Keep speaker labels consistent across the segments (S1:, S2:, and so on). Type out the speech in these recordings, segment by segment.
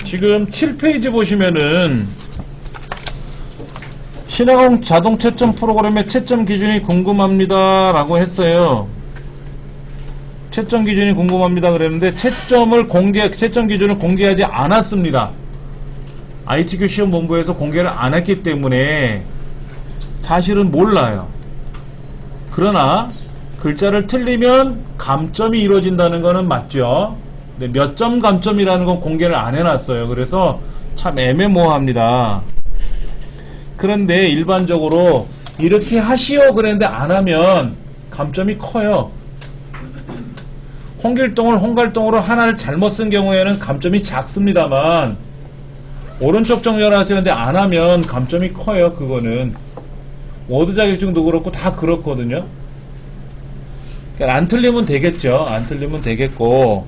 S1: 지금 7페이지 보시면은 신학원 자동 채점 프로그램의 채점 기준이 궁금합니다 라고 했어요. 채점 기준이 궁금합니다 그랬는데 채점 기준을 공개하지 않았습니다. ITQ 시험본부에서 공개를 안 했기 때문에 사실은 몰라요. 그러나 글자를 틀리면 감점이 이루어진다는 거는 맞죠. 몇 점 감점이라는 건 공개를 안 해놨어요. 그래서 참 애매모호합니다. 그런데 일반적으로 이렇게 하시오 그랬는데 안 하면 감점이 커요. 홍길동을 홍갈동으로 하나를 잘못 쓴 경우에는 감점이 작습니다만 오른쪽 정렬 하시는데 안 하면 감점이 커요. 그거는 워드 자격증도 그렇고 다 그렇거든요. 그러니까 안 틀리면 되겠죠. 안 틀리면 되겠고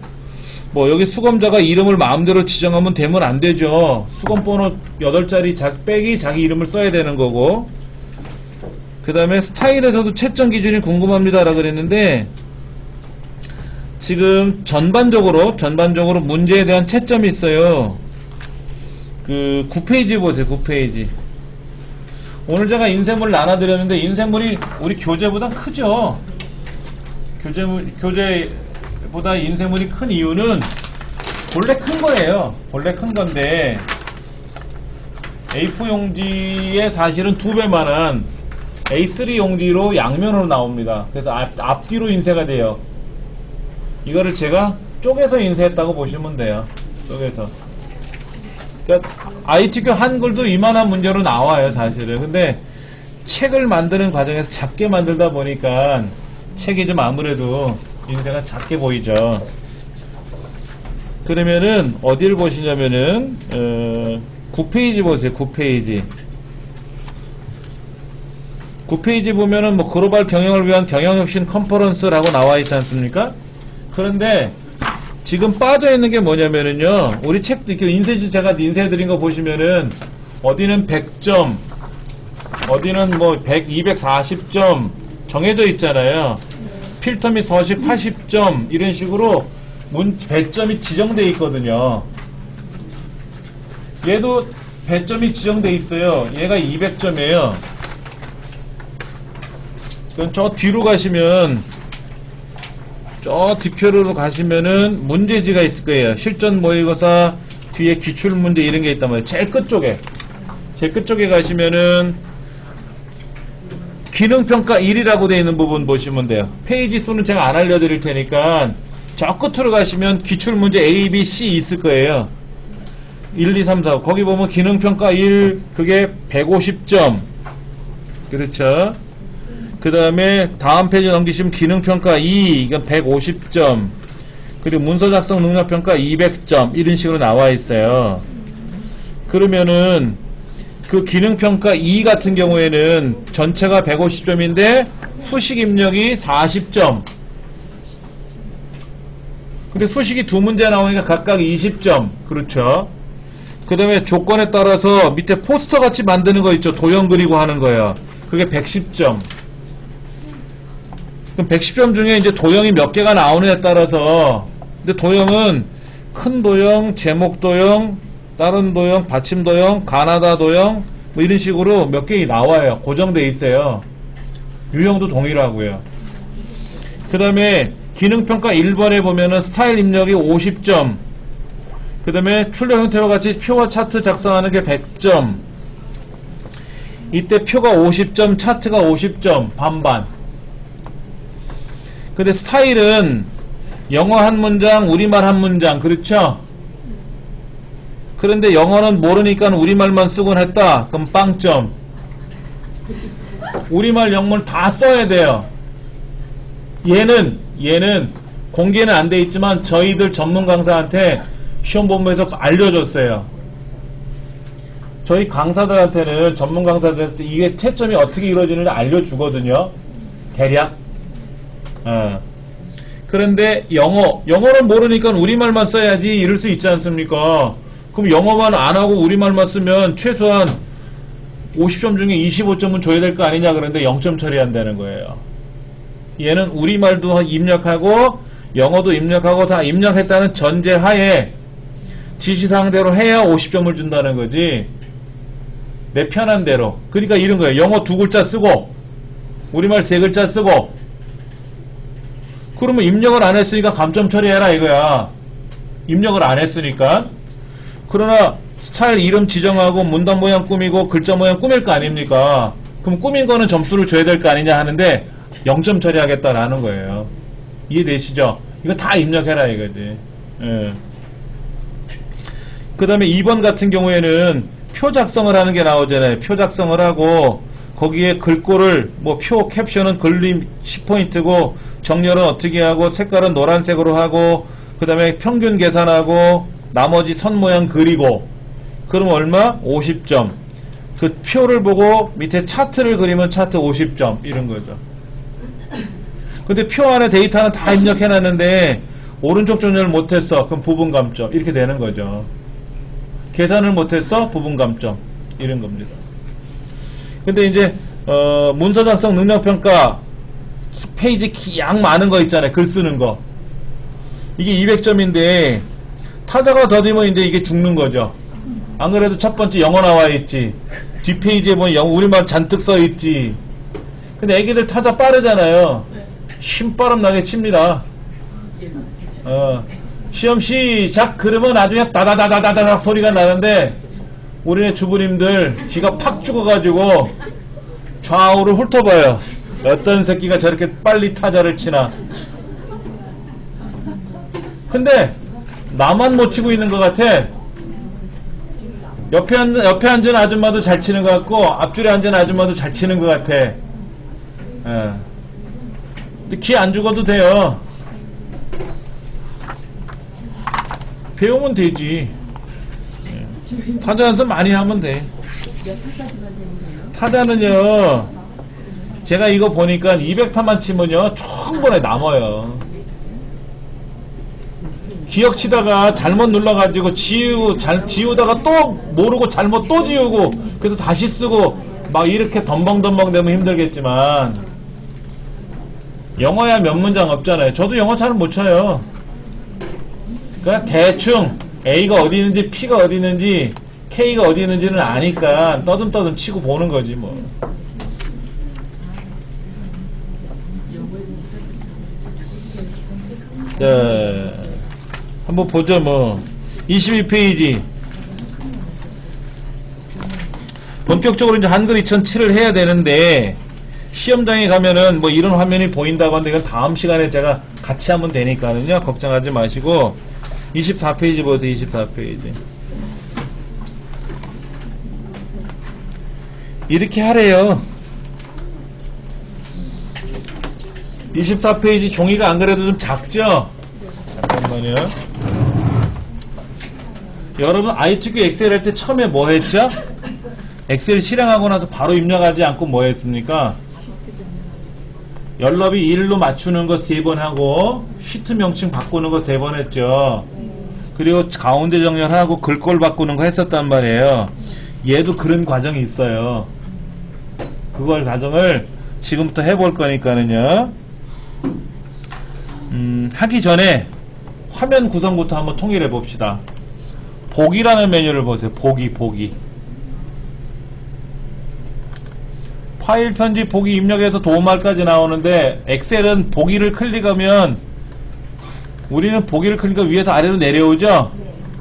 S1: 뭐 여기 수검자가 이름을 마음대로 지정하면 되면 안 되죠. 수검번호 8자리 빼기 자기 이름을 써야 되는 거고, 그 다음에 스타일에서도 채점 기준이 궁금합니다 라고 그랬는데 지금 전반적으로 문제에 대한 채점이 있어요. 그 9페이지 보세요. 9페이지. 오늘 제가 인쇄물 나눠드렸는데 인쇄물이 우리 교재보다 크죠. 교재보다 인쇄물이 큰 이유는 본래 큰 거예요. 본래 큰 건데 A4 용지에 사실은 2배만한 A3 용지로 양면으로 나옵니다. 그래서 앞뒤로 인쇄가 돼요. 이거를 제가 쪼개서 인쇄했다고 보시면 돼요. 쪼개서. 그러니까 ITQ 한글도 이만한 문제로 나와요 사실은. 근데 책을 만드는 과정에서 작게 만들다 보니까 책이 좀 아무래도 인쇄가 작게 보이죠. 그러면은 어디를 보시냐면은 9페이지 보세요. 9페이지. 9페이지 보면은 뭐 글로벌 경영을 위한 경영혁신 컨퍼런스라고 나와 있지 않습니까? 그런데 지금 빠져 있는 게 뭐냐면은요, 우리 책 이렇게 제가 인쇄해드린 거 보시면은 어디는 100점, 어디는 뭐 100, 240점 정해져 있잖아요. 필터 및 서식 80점 이런 식으로 배점이 지정되어 있거든요. 얘도 배점이 지정되어 있어요. 얘가 200점이에요. 그럼 저 뒤로 가시면, 저 뒤편으로 가시면은 문제지가 있을 거예요. 실전 모의고사 뒤에 기출문제 이런 게 있단 말이에요. 제일 끝쪽에 가시면은 기능평가 1이라고 되어 있는 부분 보시면 돼요. 페이지 수는 제가 안 알려드릴 테니까 저 끝으로 가시면 기출문제 A, B, C 있을 거예요. 1, 2, 3, 4 거기 보면 기능평가 1 그게 150점. 그렇죠. 그 다음에 다음 페이지 넘기시면 기능평가 2 이건 150점, 그리고 문서작성 능력평가 200점 이런 식으로 나와 있어요. 그러면은 그 기능평가 2 같은 경우에는 전체가 150점인데 수식 입력이 40점. 근데 수식이 2문제 나오니까 각각 20점. 그렇죠. 그 다음에 조건에 따라서 밑에 포스터 같이 만드는 거 있죠. 도형 그리고 하는 거예요. 그게 110점. 그럼 110점 중에 이제 도형이 몇 개가 나오느냐에 따라서, 근데 도형은 큰 도형, 제목 도형, 다른 도형, 받침 도형, 가나다 도형 뭐 이런 식으로 몇 개 나와요. 고정되어 있어요. 유형도 동일하고요. 그 다음에 기능평가 1번에 보면은 스타일 입력이 50점, 그 다음에 출력 형태와 같이 표와 차트 작성하는 게 100점. 이때 표가 50점, 차트가 50점, 반반. 근데 스타일은 영어 한 문장, 우리말 한 문장, 그렇죠? 그런데 영어는 모르니까 우리말만 쓰곤 했다. 그럼 빵점. 우리말, 영문 다 써야 돼요. 얘는 공개는 안 돼 있지만 저희들 전문 강사한테 시험본부에서 알려줬어요. 저희 강사들한테는, 전문 강사들한테 이게 채점이 어떻게 이루어지는지 알려주거든요. 대략. 그런데 영어는 모르니까 우리말만 써야지 이럴 수 있지 않습니까? 그럼 영어만 안 하고 우리말만 쓰면 최소한 50점 중에 25점은 줘야 될 거 아니냐. 그런데 0점 처리한다는 거예요. 얘는 우리말도 입력하고 영어도 입력하고 다 입력했다는 전제하에 지시사항대로 해야 50점을 준다는 거지. 내 편한 대로. 그러니까 이런 거예요. 영어 2글자 쓰고 우리말 3글자 쓰고 그러면 입력을 안 했으니까 감점 처리해라 이거야. 입력을 안 했으니까. 그러나 스타일 이름 지정하고 문단 모양 꾸미고 글자 모양 꾸밀 거 아닙니까? 그럼 꾸민 거는 점수를 줘야 될 거 아니냐 하는데 0점 처리하겠다라는 거예요. 이해되시죠? 이거 다 입력해라 이거지. 예. 그 다음에 2번 같은 경우에는 표 작성을 하는 게 나오잖아요. 표 작성을 하고 거기에 글꼴을 뭐 표 캡션은 글림 10포인트고 정렬은 어떻게 하고 색깔은 노란색으로 하고 그 다음에 평균 계산하고 나머지 선 모양 그리고 그럼 얼마? 50점. 그 표를 보고 밑에 차트를 그리면 차트 50점 이런 거죠. 근데 표 안에 데이터는 다 입력해놨는데 오른쪽 정렬을 못했어. 그럼 부분 감점 이렇게 되는 거죠. 계산을 못했어? 부분 감점 이런 겁니다. 근데 이제 문서 작성 능력평가 페이지 양 많은 거 있잖아요. 글 쓰는 거 이게 200점인데 타자가 더디면 이제 이게 죽는 거죠. 안 그래도 첫 번째 영어 나와 있지. 뒷페이지에 보면 영어 우리말 잔뜩 써 있지. 근데 애기들 타자 빠르잖아요. 신바람 나게 칩니다. 시험 시작 그러면 나중에 다다다다다다 소리가 나는데 우리네 주부님들 기가 팍 죽어가지고 좌우를 훑어봐요. 어떤 새끼가 저렇게 빨리 타자를 치나. 근데 나만 못 치고 있는 것 같아. 옆에 앉은 아줌마도 잘 치는 것 같고 앞줄에 앉은 아줌마도 잘 치는 것 같아. 예. 근데 기 안 죽어도 돼요. 배우면 되지. 예. 타자 연습 많이 하면 돼. 타자는요 제가 이거 보니까 200타만 치면요 충분히 남아요. 기억 치다가 잘못 눌러가지고 지우다가 또 모르고 잘못 또 지우고 그래서 다시 쓰고 막 이렇게 덤벙덤벙 되면 힘들겠지만 영어야 몇 문장 없잖아요. 저도 영어 잘 못 쳐요. 그냥 대충 A가 어디 있는지 P가 어디 있는지 K가 어디 있는지는 아니까 떠듬떠듬 치고 보는 거지 뭐. 네. 한번 보죠 뭐. 22페이지 본격적으로 이제 한글 2007을 해야 되는데 시험장에 가면은 뭐 이런 화면이 보인다고 하는데 이건 다음 시간에 제가 같이 하면 되니까는요 걱정하지 마시고 24페이지 보세요. 24페이지 이렇게 하래요. 24페이지 종이가 안 그래도 좀 작죠? 잠깐만요. 여러분 ITQ 엑셀 할 때 처음에 뭐 했죠? 엑셀 실행하고 나서 바로 입력하지 않고 뭐 했습니까? 연럽이 1로 맞추는 거 3번 하고 시트 명칭 바꾸는 거 3번 했죠. 그리고 가운데 정렬하고 글꼴 바꾸는 거 했었단 말이에요. 얘도 그런 과정이 있어요. 그걸 과정을 지금부터 해볼 거니까는요. 하기 전에 화면 구성부터 한번 통일해 봅시다. 보기라는 메뉴를 보세요. 보기 파일 편집 보기 입력해서 도움말까지 나오는데 엑셀은 보기를 클릭하면 우리는 보기를 클릭하면 위에서 아래로 내려오죠.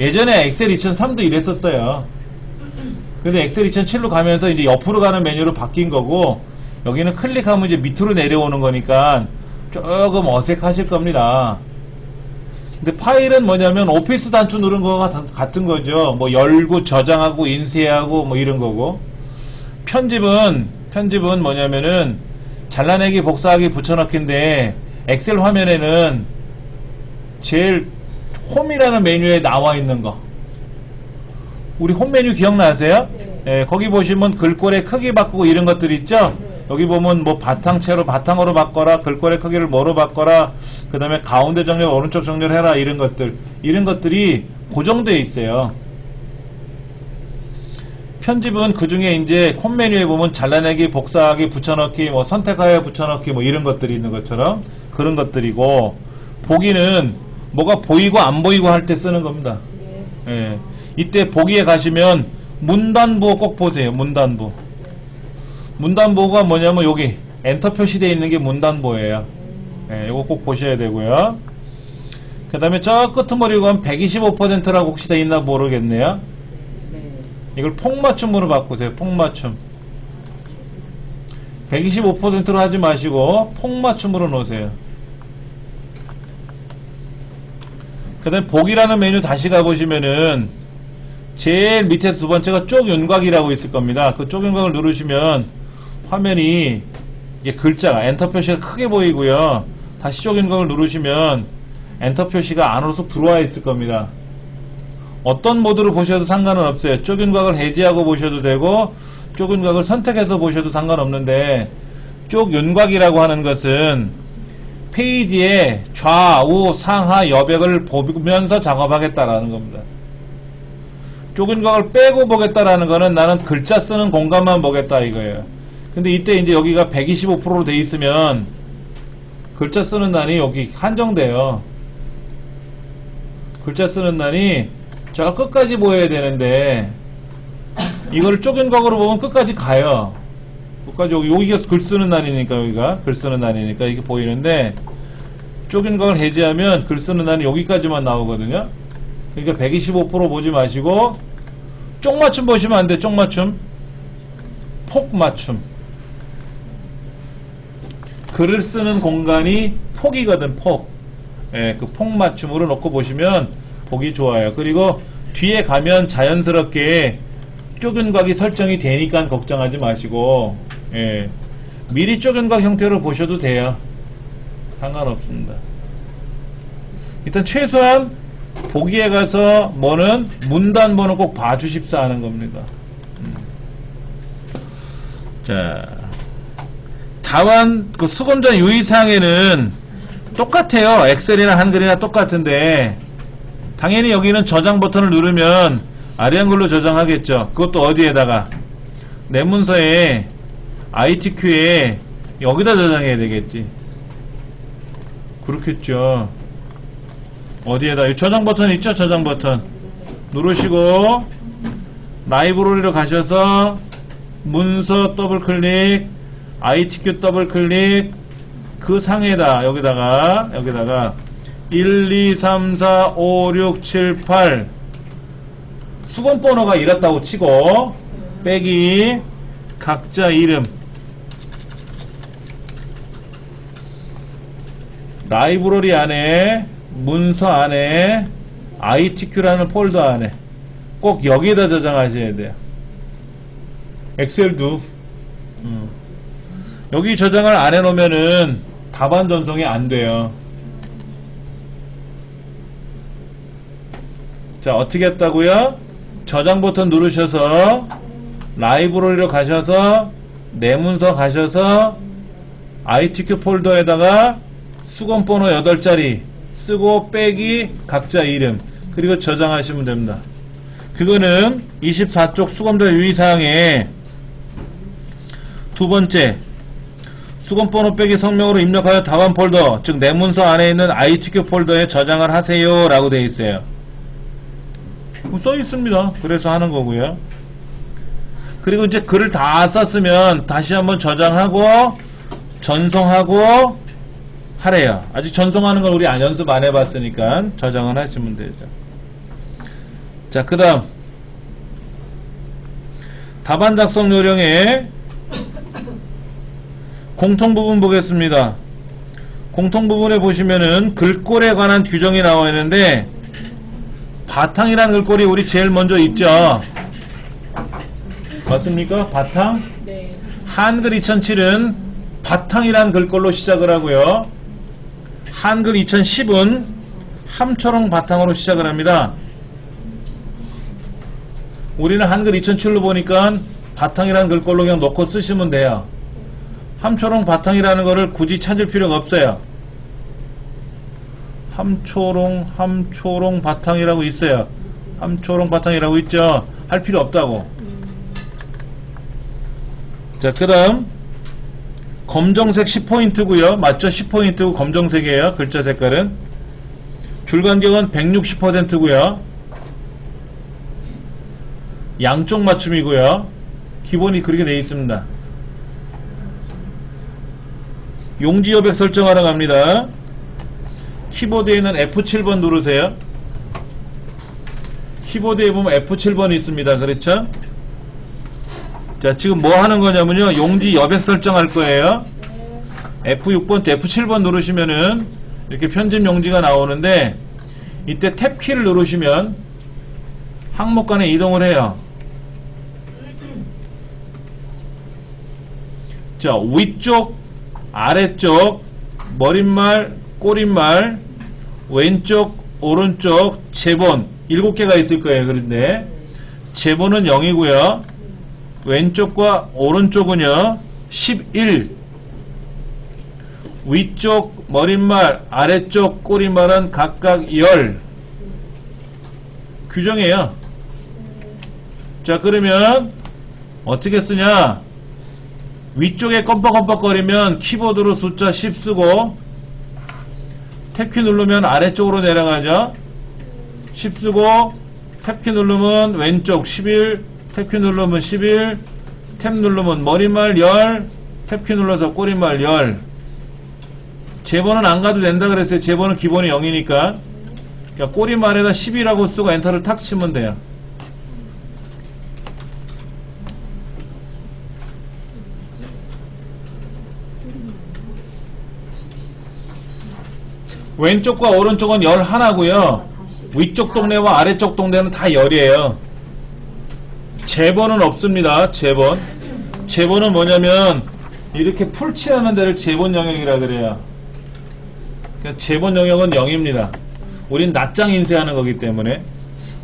S1: 예전에 엑셀 2003도 이랬었어요. 그래서 엑셀 2007로 가면서 이제 옆으로 가는 메뉴로 바뀐 거고 여기는 클릭하면 이제 밑으로 내려오는 거니까 조금 어색하실 겁니다. 근데 파일은 뭐냐면 오피스 단추 누른 거와 같은 거죠. 뭐 열고 저장하고 인쇄하고 뭐 이런 거고 편집은 뭐냐면은 잘라내기 복사하기 붙여넣기인데 엑셀 화면에는 제일 홈이라는 메뉴에 나와 있는 거 우리 홈 메뉴 기억나세요? 네. 거기 보시면 글꼴의 크기 바꾸고 이런 것들 있죠? 여기 보면 뭐 바탕채로 바탕으로 바꿔라 글꼴의 크기를 뭐로 바꿔라 그 다음에 가운데 정렬 오른쪽 정렬해라 이런 것들이 고정되어 있어요. 편집은 그 중에 이제 홈 메뉴에 보면 잘라내기 복사하기 붙여넣기 뭐 선택하여 붙여넣기 뭐 이런 것들이 있는 것처럼 그런 것들이고 보기는 뭐가 보이고 안 보이고 할 때 쓰는 겁니다. 예. 이때 보기에 가시면 문단부 꼭 보세요. 문단부. 문단부가 뭐냐면 여기 엔터 표시되어 있는 게 문단부예요. 예, 이거 꼭 보셔야 되고요. 그 다음에 저 끄트머리 가면 125%라고 혹시 돼 있나 모르겠네요. 이걸 폭맞춤으로 바꾸세요. 폭맞춤. 125%로 하지 마시고 폭맞춤으로 놓으세요. 그 다음에 복이라는 메뉴 다시 가보시면은 제일 밑에 두 번째가 쪽윤곽이라고 있을 겁니다. 그 쪽윤곽을 누르시면 화면이 이게 글자가 엔터 표시가 크게 보이고요. 다시 쪽윤곽을 누르시면 엔터 표시가 안으로 쏙 들어와 있을 겁니다. 어떤 모드로 보셔도 상관은 없어요. 쪽윤곽을 해제하고 보셔도 되고 쪽윤곽을 선택해서 보셔도 상관없는데, 쪽윤곽이라고 하는 것은 페이지의 좌우 상하 여백을 보면서 작업하겠다라는 겁니다. 쪽윤곽을 빼고 보겠다라는 거는 나는 글자 쓰는 공간만 보겠다 이거예요. 근데 이때 이제 여기가 125%로 돼 있으면 글자 쓰는 난이 여기 한정돼요. 글자 쓰는 난이 저 끝까지 보여야 되는데 이걸 쪽윤곽으로 보면 끝까지 가요. 끝까지 여기가 글 쓰는 난이니까, 여기가 글 쓰는 난이니까 이게 보이는데, 쪽윤곽을 해제하면 글 쓰는 난이 여기까지만 나오거든요. 그러니까 125% 보지 마시고 쪽맞춤 보시면 안 돼. 쪽맞춤, 폭맞춤. 글을 쓰는 공간이 폭이거든. 폭. 예, 그 폭맞춤으로 놓고 보시면 보기 좋아요. 그리고 뒤에 가면 자연스럽게 쪽윤곽이 설정이 되니까 걱정하지 마시고, 예, 미리 쪽윤곽 형태로 보셔도 돼요. 상관없습니다. 일단 최소한 보기에 가서 뭐는 문단번호 꼭 봐주십사 하는 겁니다. 자, 다만 그 수검전 유의사항에는 똑같아요. 엑셀이나 한글이나 똑같은데 당연히 여기는 저장 버튼을 누르면 아래 한글로 저장하겠죠. 그것도 어디에다가, 내 문서에 ITQ에 여기다 저장해야 되겠지. 그렇겠죠. 어디에다, 저장 버튼 있죠? 저장 버튼 누르시고 라이브러리로 가셔서 문서 더블 클릭, ITQ 더블 클릭, 그 상에다 여기다가 1, 2, 3, 4, 5, 6, 7, 8 수건 번호가 이렇다고 치고 빼기 각자 이름, 라이브러리 안에 문서 안에 ITQ라는 폴더 안에 꼭 여기에다 저장하셔야 돼요. 엑셀도 여기 저장을 안 해놓으면은 답안 전송이 안 돼요. 자, 어떻게 했다고요? 저장 버튼 누르셔서 라이브러리로 가셔서 내 문서 가셔서 ITQ 폴더에다가 수건 번호 8자리 쓰고 빼기 각자 이름, 그리고 저장하시면 됩니다. 그거는 24쪽 수검전 유의사항에 두 번째, 수건 번호 빼기 성명으로 입력하여 답안 폴더, 즉 내 문서 안에 있는 ITQ 폴더에 저장을 하세요 라고 되어 있어요. 써 있습니다. 그래서 하는 거고요. 그리고 이제 글을 다 썼으면 다시 한번 저장하고 전송하고 하래요. 아직 전송하는 걸 우리 연습 안 해봤으니까 저장을 하시면 되죠. 자, 그 다음 답안 작성 요령에 공통 부분 보겠습니다. 공통 부분에 보시면은 글꼴에 관한 규정이 나와 있는데, 바탕이라는 글꼴이 우리 제일 먼저 있죠. 맞습니까? 바탕?
S2: 네.
S1: 한글 2007은 바탕이라는 글꼴로 시작을 하고요. 한글 2010은 함초롱 바탕으로 시작을 합니다. 우리는 한글 2007로 보니까 바탕이라는 글꼴로 그냥 놓고 쓰시면 돼요. 함초롱 바탕이라는 거를 굳이 찾을 필요가 없어요. 함초롱 바탕이라고 있어요. 함초롱 바탕이라고 있죠. 할 필요 없다고. 자, 그 다음 검정색 10포인트고요 맞죠? 10포인트고 검정색이에요. 글자 색깔은. 줄간격은 160%고요 양쪽 맞춤이고요. 기본이 그렇게 되어 있습니다. 용지 여백 설정하러 갑니다. 키보드에 있는 F7번 누르세요. 키보드에 보면 F7번이 있습니다. 그렇죠? 자, 지금 뭐 하는 거냐면요. 용지 여백 설정할 거예요. F6번, F7번 누르시면은 이렇게 편집 용지가 나오는데, 이때 탭키를 누르시면 항목 간에 이동을 해요. 자, 위쪽, 아래쪽, 머릿말, 꼬릿말, 왼쪽, 오른쪽, 제본 7개가 있을 거예요. 그런데 제본은 0이고요. 왼쪽과 오른쪽은요 11. 위쪽, 머릿말, 아래쪽, 꼬릿말은 각각 10. 규정이에요. 자, 그러면 어떻게 쓰냐? 위쪽에 껌뻑껌뻑거리면 키보드로 숫자 10 쓰고, 탭키 누르면 아래쪽으로 내려가죠. 10 쓰고 탭키 누르면 왼쪽 11, 탭키 누르면 11, 탭 누르면 머릿말 10, 탭키 눌러서 꼬릿말 10. 제본은 안 가도 된다 그랬어요. 제본은 기본이 0이니까. 그러니까 꼬릿말에다 10이라고 쓰고 엔터를 탁 치면 돼요. 왼쪽과 오른쪽은 11고요. 위쪽 동네와 아래쪽 동네는 다 10이에요. 제본은 없습니다. 제본은 뭐냐면 이렇게 풀칠하는 데를 제본 영역이라 그래요. 그러니까 제본 영역은 0입니다. 우린 낱장 인쇄하는 거기 때문에.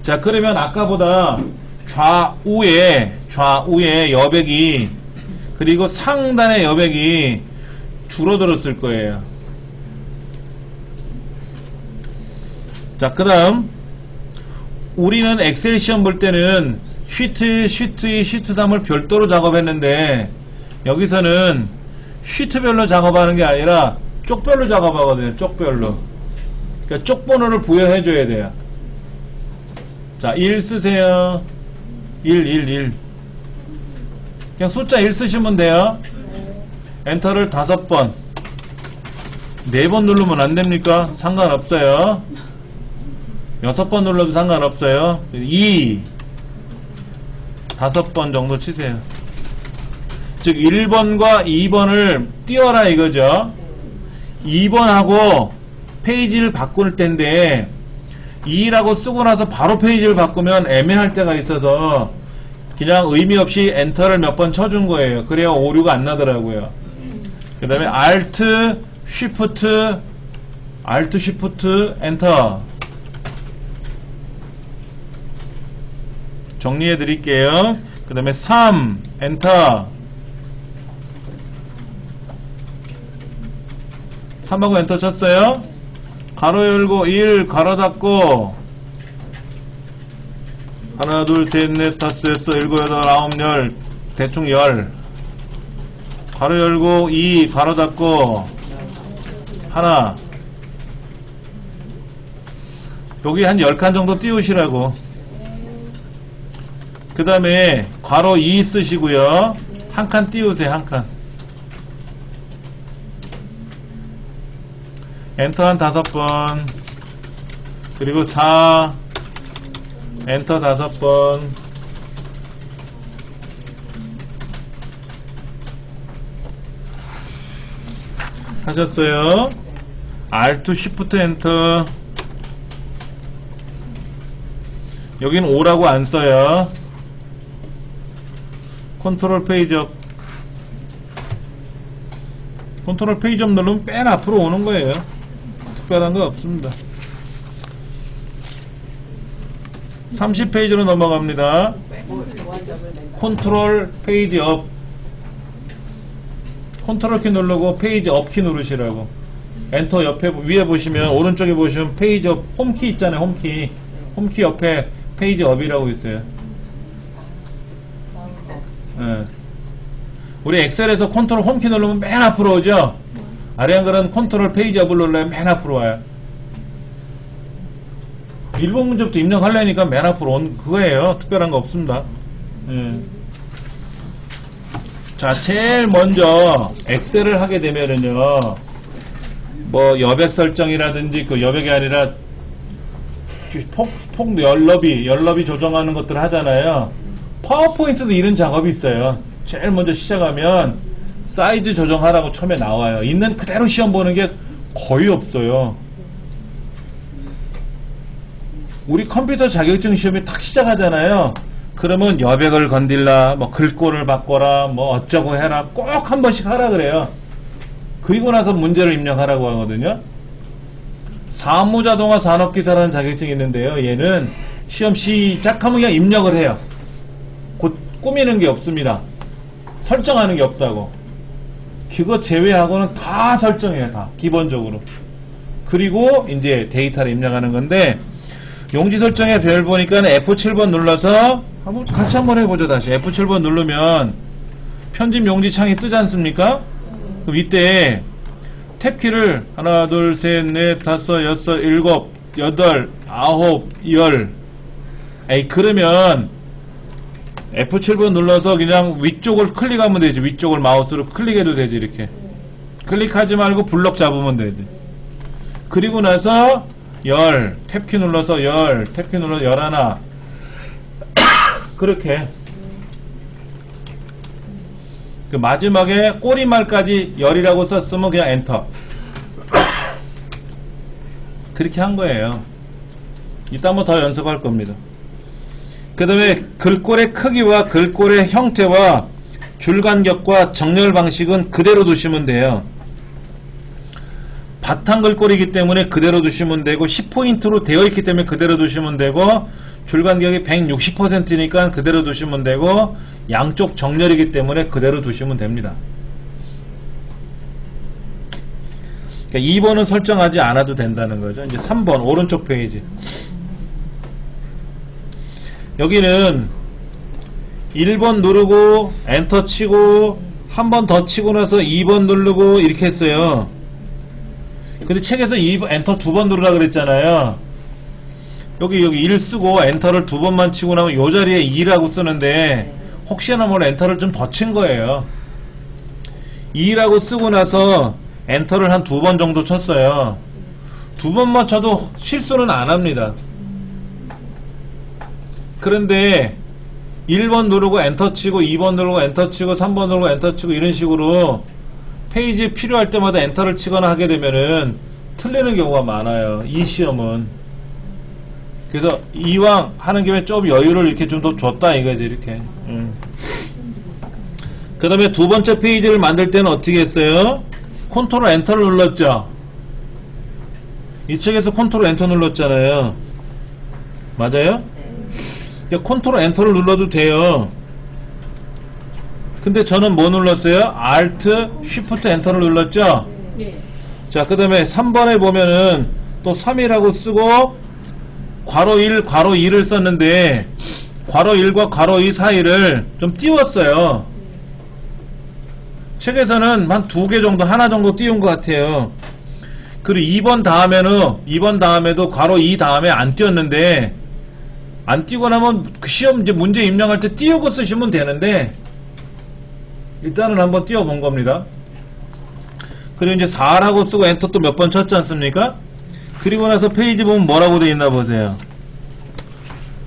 S1: 자, 그러면 아까보다 좌우에 여백이, 그리고 상단의 여백이 줄어들었을 거예요. 자, 그 다음 우리는 엑셀 시험 볼 때는 쉬트 1, 쉬트 2, 쉬트 3을 별도로 작업했는데, 여기서는 쉬트별로 작업하는 게 아니라 쪽별로 작업하거든요. 쪽별로. 그러니까 쪽 번호를 부여해 줘야 돼요. 자, 1 쓰세요. 1. 그냥 숫자 1 쓰시면 돼요. 엔터를 5번. 4번 누르면 안 됩니까? 상관없어요. 6번 눌러도 상관없어요. 2, 5번 정도 치세요. 즉 1번과 2번을 띄워라 이거죠. 2번하고 페이지를 바꿀 텐데 2라고 쓰고 나서 바로 페이지를 바꾸면 애매할 때가 있어서 그냥 의미 없이 엔터를 몇 번 쳐준 거예요. 그래야 오류가 안 나더라고요. 그 다음에 Alt, Shift, 엔터. 정리해 드릴게요. 그 다음에 3, 엔터. 3하고 엔터 쳤어요. 가로 열고 1, 가로 닫고 하나, 둘, 셋, 넷, 다섯, 여섯, 일곱, 여덟, 아홉, 열. 대충 10. 가로 열고 2, 가로 닫고 하나. 여기 한 10칸 정도 띄우시라고. 그 다음에 괄호 2 쓰시고요. 한 칸 띄우세요. 한 칸. 엔터 한 5번. 그리고 4, 엔터 5번. 하셨어요. Alt, Shift, 엔터. 여기는 5라고 안 써요. 컨트롤 페이지업. 컨트롤 페이지업 누르면 맨 앞으로 오는 거예요. 특별한 거 없습니다. 30페이지로 넘어갑니다. 컨트롤 페이지업. 컨트롤 키 누르고 페이지 업 키 누르시라고. 엔터 옆에 위에 보시면 오른쪽에 보시면 페이지업 홈키 있잖아요. 홈키. 홈키 옆에 페이지 업이라고 있어요. 네. 우리 엑셀에서 컨트롤 홈키 누르면 맨 앞으로 오죠. 아래 한글은 컨트롤 페이지 업을 눌러야 맨 앞으로 와요. 일본 문제부터 입력하려니까 맨 앞으로 온 그거예요. 특별한 거 없습니다. 예. 자, 제일 먼저 엑셀을 하게 되면은요, 뭐 여백 설정이라든지 그 여백이 아니라 폭 연럽이 조정하는 것들을 하잖아요. 파워포인트도 이런 작업이 있어요. 제일 먼저 시작하면 사이즈 조정하라고 처음에 나와요. 있는 그대로 시험 보는 게 거의 없어요. 우리 컴퓨터 자격증 시험이 탁 시작하잖아요. 그러면 여백을 건딜라, 뭐 글꼴을 바꿔라, 뭐 어쩌고 해라, 꼭 한 번씩 하라 그래요. 그리고 나서 문제를 입력하라고 하거든요. 사무자동화 산업기사라는 자격증이 있는데요. 얘는 시험 시작하면 그냥 입력을 해요. 곧 꾸미는 게 없습니다. 설정하는 게 없다고. 그거 제외하고는 다 설정해요. 다 기본적으로. 그리고 이제 데이터를 입력하는 건데, 용지 설정에 별 보니까 F7번 눌러서 같이 한번 해보죠. 다시 F7번 누르면 편집 용지 창이 뜨지 않습니까? 그럼 이때 탭키를 하나, 둘, 셋, 넷, 다섯, 여섯, 일곱, 여덟, 아홉, 열. 그러면 F7번 눌러서 그냥 위쪽을 클릭하면 되지. 위쪽을 마우스로 클릭해도 되지. 이렇게 클릭하지 말고 블럭 잡으면 되지. 그리고 나서 열, 탭키 눌러서 열, 탭키 눌러서 열하나. 그렇게 그 마지막에 꼬리말까지 열이라고 썼으면 그냥 엔터. 그렇게 한 거예요. 이따 한번 더 연습할 겁니다. 그 다음에 글꼴의 크기와 글꼴의 형태와 줄간격과 정렬 방식은 그대로 두시면 돼요. 바탕 글꼴이기 때문에 그대로 두시면 되고 10포인트로 되어 있기 때문에 그대로 두시면 되고 줄간격이 160%니까 그대로 두시면 되고 양쪽 정렬이기 때문에 그대로 두시면 됩니다. 그러니까 2번은 설정하지 않아도 된다는 거죠. 이제 3번 오른쪽 페이지. 여기는 1번 누르고 엔터 치고 한 번 더 치고 나서 2번 누르고 이렇게 했어요. 근데 책에서 2번, 엔터 2번 누르라 그랬잖아요. 여기 1 쓰고 엔터를 2번만 치고 나면 요 자리에 2라고 쓰는데 혹시나 몰라 엔터를 좀 더 친 거예요. 2라고 쓰고 나서 엔터를 한 2번 정도 쳤어요. 2번만 쳐도 실수는 안 합니다. 그런데 1번 누르고 엔터 치고 2번 누르고 엔터 치고 3번 누르고 엔터 치고 이런 식으로 페이지에 필요할 때마다 엔터를 치거나 하게 되면은 틀리는 경우가 많아요. 이 시험은. 그래서 이왕 하는 김에 좀 여유를 이렇게 좀 더 줬다 이거지. 이렇게. 그 다음에 두 번째 페이지를 만들 때는 어떻게 했어요? 컨트롤 엔터를 눌렀죠. 이 책에서 컨트롤 엔터 눌렀잖아요. 맞아요? 그러니까 컨트롤 엔터를 눌러도 돼요. 근데 저는 뭐 눌렀어요? Alt, Shift, 엔터를 눌렀죠? 네. 자, 그 다음에 3번에 보면은 또 3이라고 쓰고 괄호 1, 괄호 2를 썼는데 괄호 1과 괄호 2 사이를 좀 띄웠어요. 책에서는 한 2개 정도, 하나 정도 띄운 것 같아요. 그리고 2번 다음에도 괄호 2 다음에 안 띄웠는데 안 띄고 나면 그 시험 이제 문제 입력할 때 띄우고 쓰시면 되는데 일단은 한번 띄워본 겁니다. 그리고 이제 4라고 쓰고 엔터 또 몇 번 쳤지 않습니까? 그리고 나서 페이지 보면 뭐라고 되어 있나 보세요.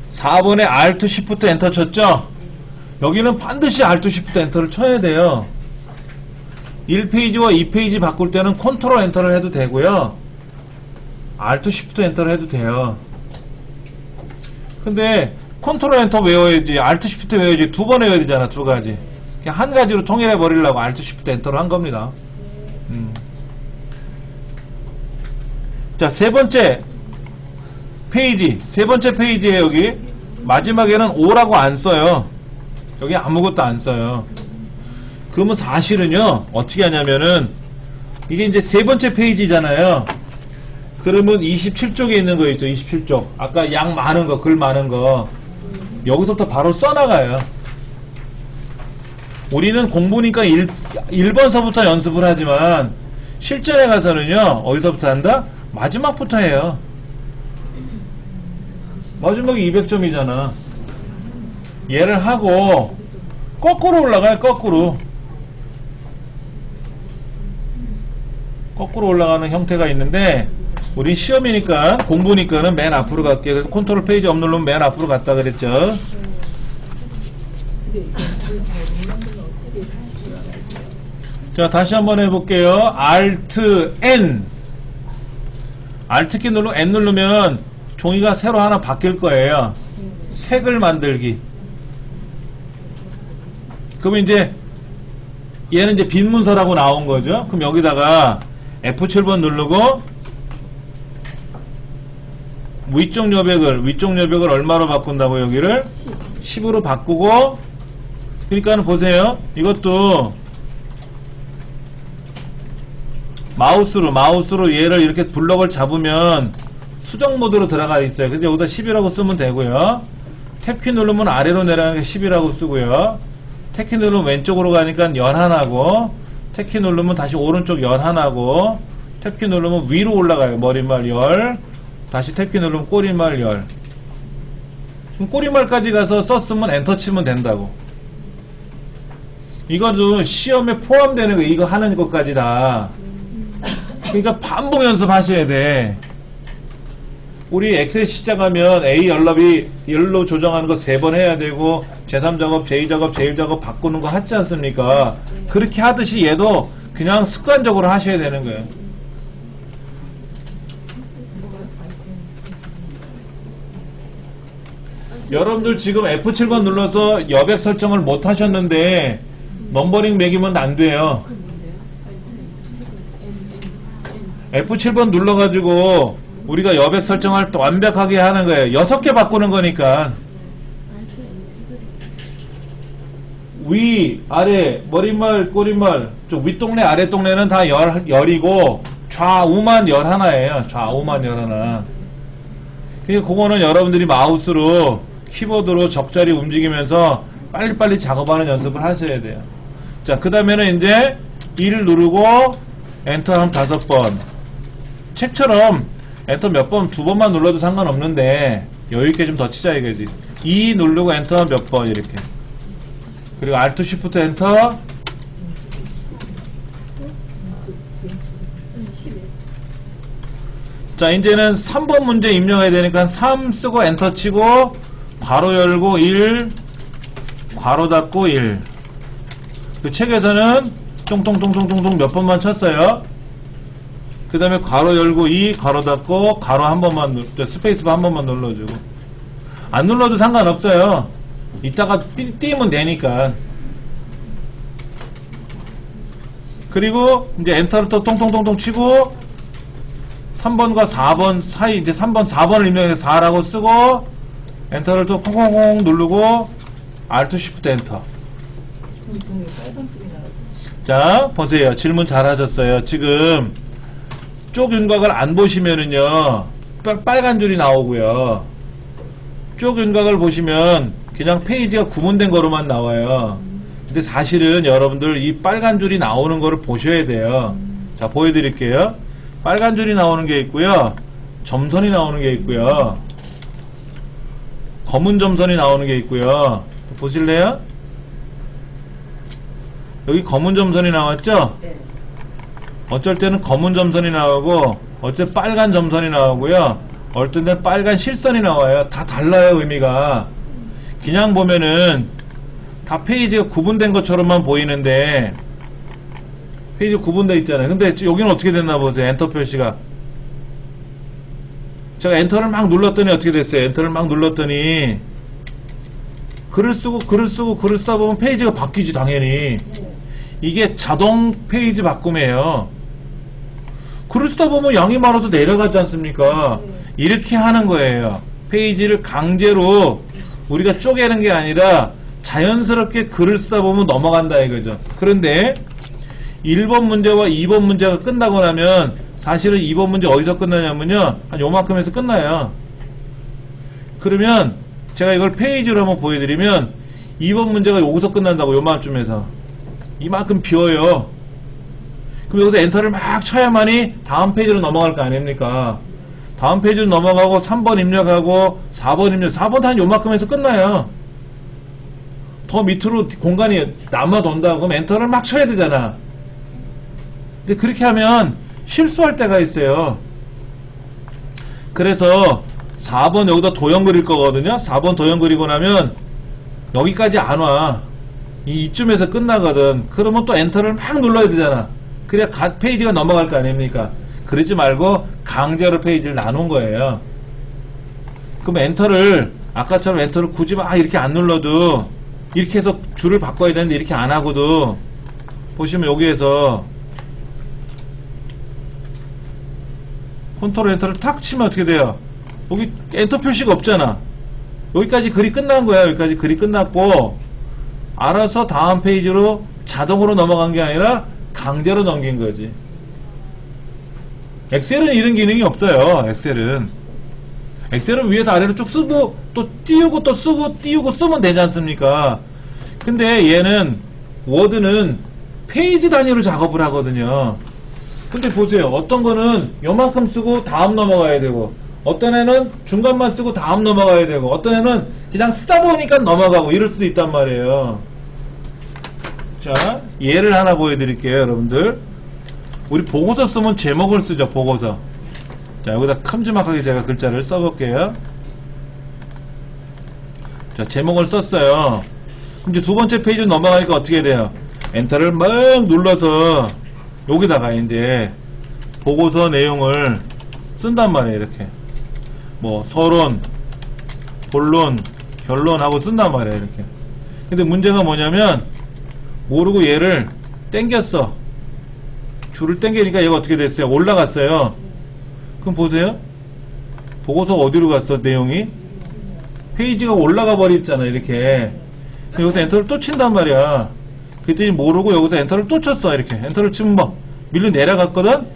S1: 4번에 Alt, Shift, 엔터 쳤죠? 여기는 반드시 Alt, Shift, 엔터를 쳐야 돼요. 1페이지와 2페이지 바꿀 때는 컨트롤 엔터를 해도 되고요. Alt, Shift, 엔터를 해도 돼요. 근데 컨트롤 엔터 외워야지, Alt, Shift 외워야지, 2번 외워야 되잖아. 2가지. 그냥 한 가지로 통일해 버리려고 Alt, Shift, 엔터를 한 겁니다. 자, 세 번째 페이지에 여기 마지막에는 5라고 안 써요. 여기 아무것도 안 써요. 그러면 사실은요, 어떻게 하냐면은 이게 이제 세 번째 페이지잖아요. 그러면 27쪽에 있는 거 있죠. 27쪽. 아까 양 많은 거, 글 많은 거. 여기서부터 바로 써나가요. 우리는 공부니까 1번서부터 연습을 하지만 실전에 가서는요, 어디서부터 한다? 마지막부터 해요. 마지막이 200점이잖아. 얘를 하고 거꾸로 올라가요. 거꾸로 올라가는 형태가 있는데 우린 시험이니까 공부니까는 맨 앞으로 갈게요. 그래서 컨트롤 페이지 업 누르면 맨 앞으로 갔다 그랬죠. 자, 다시 한번 해볼게요. Alt N. Alt 키 누르고 N 누르면 종이가 새로 하나 바뀔 거예요. 색을 만들기. 그러면 이제 얘는 이제 빈 문서라고 나온 거죠. 그럼 여기다가 F7번 누르고 위쪽 여백을 얼마로 바꾼다고 여기를 10으로 바꾸고 그러니까 보세요. 이것도 마우스로 얘를 이렇게 블럭을 잡으면 수정 모드로 들어가 있어요. 그래서 여기다 10이라고 쓰면 되고요. 탭키 누르면 아래로 내려가니까 10이라고 쓰고요. 탭키 누르면 왼쪽으로 가니까 11하고 탭키 누르면 다시 오른쪽 11하고 탭키 누르면 위로 올라가요. 머리말 10 다시 탭키 누르면 꼬리말 10 그럼 꼬리말까지 가서 썼으면 엔터 치면 된다고. 이거도 시험에 포함되는 거 이거 하는 것까지 다. 그러니까 반복 연습하셔야 돼. 우리 엑셀 시작하면 A 열로 조정하는 거 3번 해야 되고 제3작업, 제2작업, 제1작업 바꾸는 거 하지 않습니까? 그렇게 하듯이 얘도 그냥 습관적으로 하셔야 되는 거예요. 여러분들 지금 F7번 눌러서 여백 설정을 못 하셨는데 넘버링 매기면 안 돼요. F7번 눌러가지고 우리가 여백 설정을 완벽하게 하는 거예요. 6개 바꾸는 거니까. 위, 아래, 머리말, 꼬리말, 쪽 윗동네, 아랫동네는 다 열이고 좌우만 11예요. 좌우만 11. 그러니까 그거는 여러분들이 마우스로 키보드로 적절히 움직이면서 빨리빨리 작업하는 연습을 하셔야 돼요. 자, 그 다음에는 이제 1 누르고 엔터 한 5번. 책처럼 엔터 몇 번, 2번만 눌러도 상관없는데 여유있게 좀 더 치자 이거지. 2 누르고 엔터 몇 번 이렇게. 그리고 Alt Shift 엔터. 자, 이제는 3번 문제 입력해야 되니까 3 쓰고 엔터 치고 괄호 열고 1 괄호 닫고 1. 그 책에서는 똥똥똥똥똥똥 몇 번만 쳤어요. 그 다음에 괄호 열고 2 괄호 닫고 괄호 한 번만 스페이스바 한 번만 눌러주고. 안 눌러도 상관없어요. 이따가 띄우면 되니까. 그리고 이제 엔터를 또 똥똥똥똥 치고 3번과 4번 사이 이제 3번 4번을 입력해서 4라고 쓰고 엔터를 또 콩콩콩 누르고 Alt Shift 엔터. 자, 보세요. 질문 잘하셨어요. 지금 쪽 윤곽을 안 보시면은요 빨간 줄이 나오고요. 쪽 윤곽을 보시면 그냥 페이지가 구분된 거로만 나와요. 근데 사실은 여러분들 이 빨간 줄이 나오는 거를 보셔야 돼요. 자, 보여드릴게요. 빨간 줄이 나오는 게 있고요. 점선이 나오는 게 있고요. 검은 점선이 나오는 게 있고요. 보실래요? 여기 검은 점선이 나왔죠? 어쩔 때는 검은 점선이 나오고 어쩔 때 빨간 점선이 나오고요. 어쩔 때는 빨간 실선이 나와요. 다 달라요, 의미가. 그냥 보면은 다 페이지가 구분된 것처럼만 보이는데 페이지 구분되어 있잖아요. 근데 여기는 어떻게 됐나 보세요. 엔터 표시가. 제가 엔터를 막 눌렀더니 어떻게 됐어요? 엔터를 막 눌렀더니 글을 쓰다 보면 페이지가 바뀌지, 당연히. 이게 자동 페이지 바꿈이에요. 글을 쓰다 보면 양이 많아서 내려가지 않습니까? 이렇게 하는 거예요. 페이지를 강제로 우리가 쪼개는 게 아니라 자연스럽게 글을 쓰다 보면 넘어간다 이거죠. 그런데 1번 문제와 2번 문제가 끝나고 나면 사실은 2번 문제 어디서 끝나냐면요, 한 요만큼에서 끝나요. 그러면 제가 이걸 페이지로 한번 보여드리면 2번 문제가 여기서 끝난다고, 요만큼에서. 이만큼 비워요. 그럼 여기서 엔터를 막 쳐야만이 다음 페이지로 넘어갈 거 아닙니까? 다음 페이지로 넘어가고 3번 입력하고 4번 입력, 4번 한 요만큼에서 끝나요. 더 밑으로 공간이 남아돈다 그럼 엔터를 막 쳐야 되잖아. 근데 그렇게 하면 실수할 때가 있어요. 그래서 4번 여기다 도형 그릴 거거든요. 4번 도형 그리고 나면 여기까지 안 와. 이쯤에서 끝나거든. 그러면 또 엔터를 막 눌러야 되잖아. 그래야 페이지가 넘어갈 거 아닙니까? 그러지 말고 강제로 페이지를 나눈 거예요. 그럼 엔터를 아까처럼 엔터를 굳이 막 이렇게 안 눌러도 이렇게 해서 줄을 바꿔야 되는데 이렇게 안 하고도 보시면 여기에서 컨트롤 엔터를 탁 치면 어떻게 돼요? 여기 엔터 표시가 없잖아. 여기까지 글이 끝난 거야. 여기까지 글이 끝났고 알아서 다음 페이지로 자동으로 넘어간 게 아니라 강제로 넘긴 거지. 엑셀은 이런 기능이 없어요. 엑셀은 위에서 아래로 쭉 쓰고 또 띄우고 또 쓰고 띄우고 쓰면 되지 않습니까? 근데 얘는 워드는 페이지 단위로 작업을 하거든요. 근데 보세요. 어떤 거는 요만큼 쓰고 다음 넘어가야 되고 어떤 애는 중간만 쓰고 다음 넘어가야 되고 어떤 애는 그냥 쓰다 보니까 넘어가고 이럴 수도 있단 말이에요. 자, 예를 하나 보여드릴게요. 여러분들 우리 보고서 쓰면 제목을 쓰죠. 보고서. 자, 여기다 큼지막하게 제가 글자를 써볼게요. 자, 제목을 썼어요. 그럼 이제 두 번째 페이지 넘어가니까 어떻게 돼요? 엔터를 막 눌러서 여기다가 이제 보고서 내용을 쓴단 말이에요. 이렇게 뭐 서론, 본론, 결론하고 쓴단 말이에요. 이렇게. 근데 문제가 뭐냐면 모르고 얘를 땡겼어. 줄을 땡기니까 얘가 어떻게 됐어요? 올라갔어요. 그럼 보세요. 보고서 어디로 갔어? 내용이 페이지가 올라가 버렸잖아. 이렇게. 여기서 엔터를 또 친단 말이야. 그랬더니 모르고 여기서 엔터를 또 쳤어. 이렇게 엔터를 치면 뭐 밀려 내려갔거든.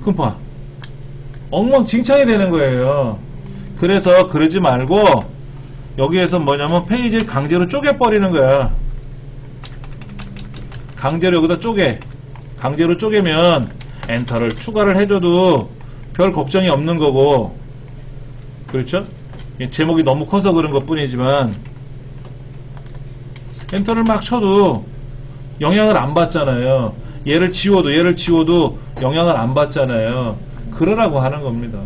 S1: 그럼 봐, 엉망진창이 되는 거예요. 그래서 그러지 말고 여기에서 뭐냐면 페이지를 강제로 쪼개버리는 거야. 강제로 여기다 강제로 쪼개면 엔터를 추가를 해줘도 별 걱정이 없는 거고, 그렇죠? 제목이 너무 커서 그런 것 뿐이지만 엔터를 막 쳐도 영향을 안 받잖아요. 얘를 지워도 영향을 안 받잖아요. 그러라고 하는 겁니다.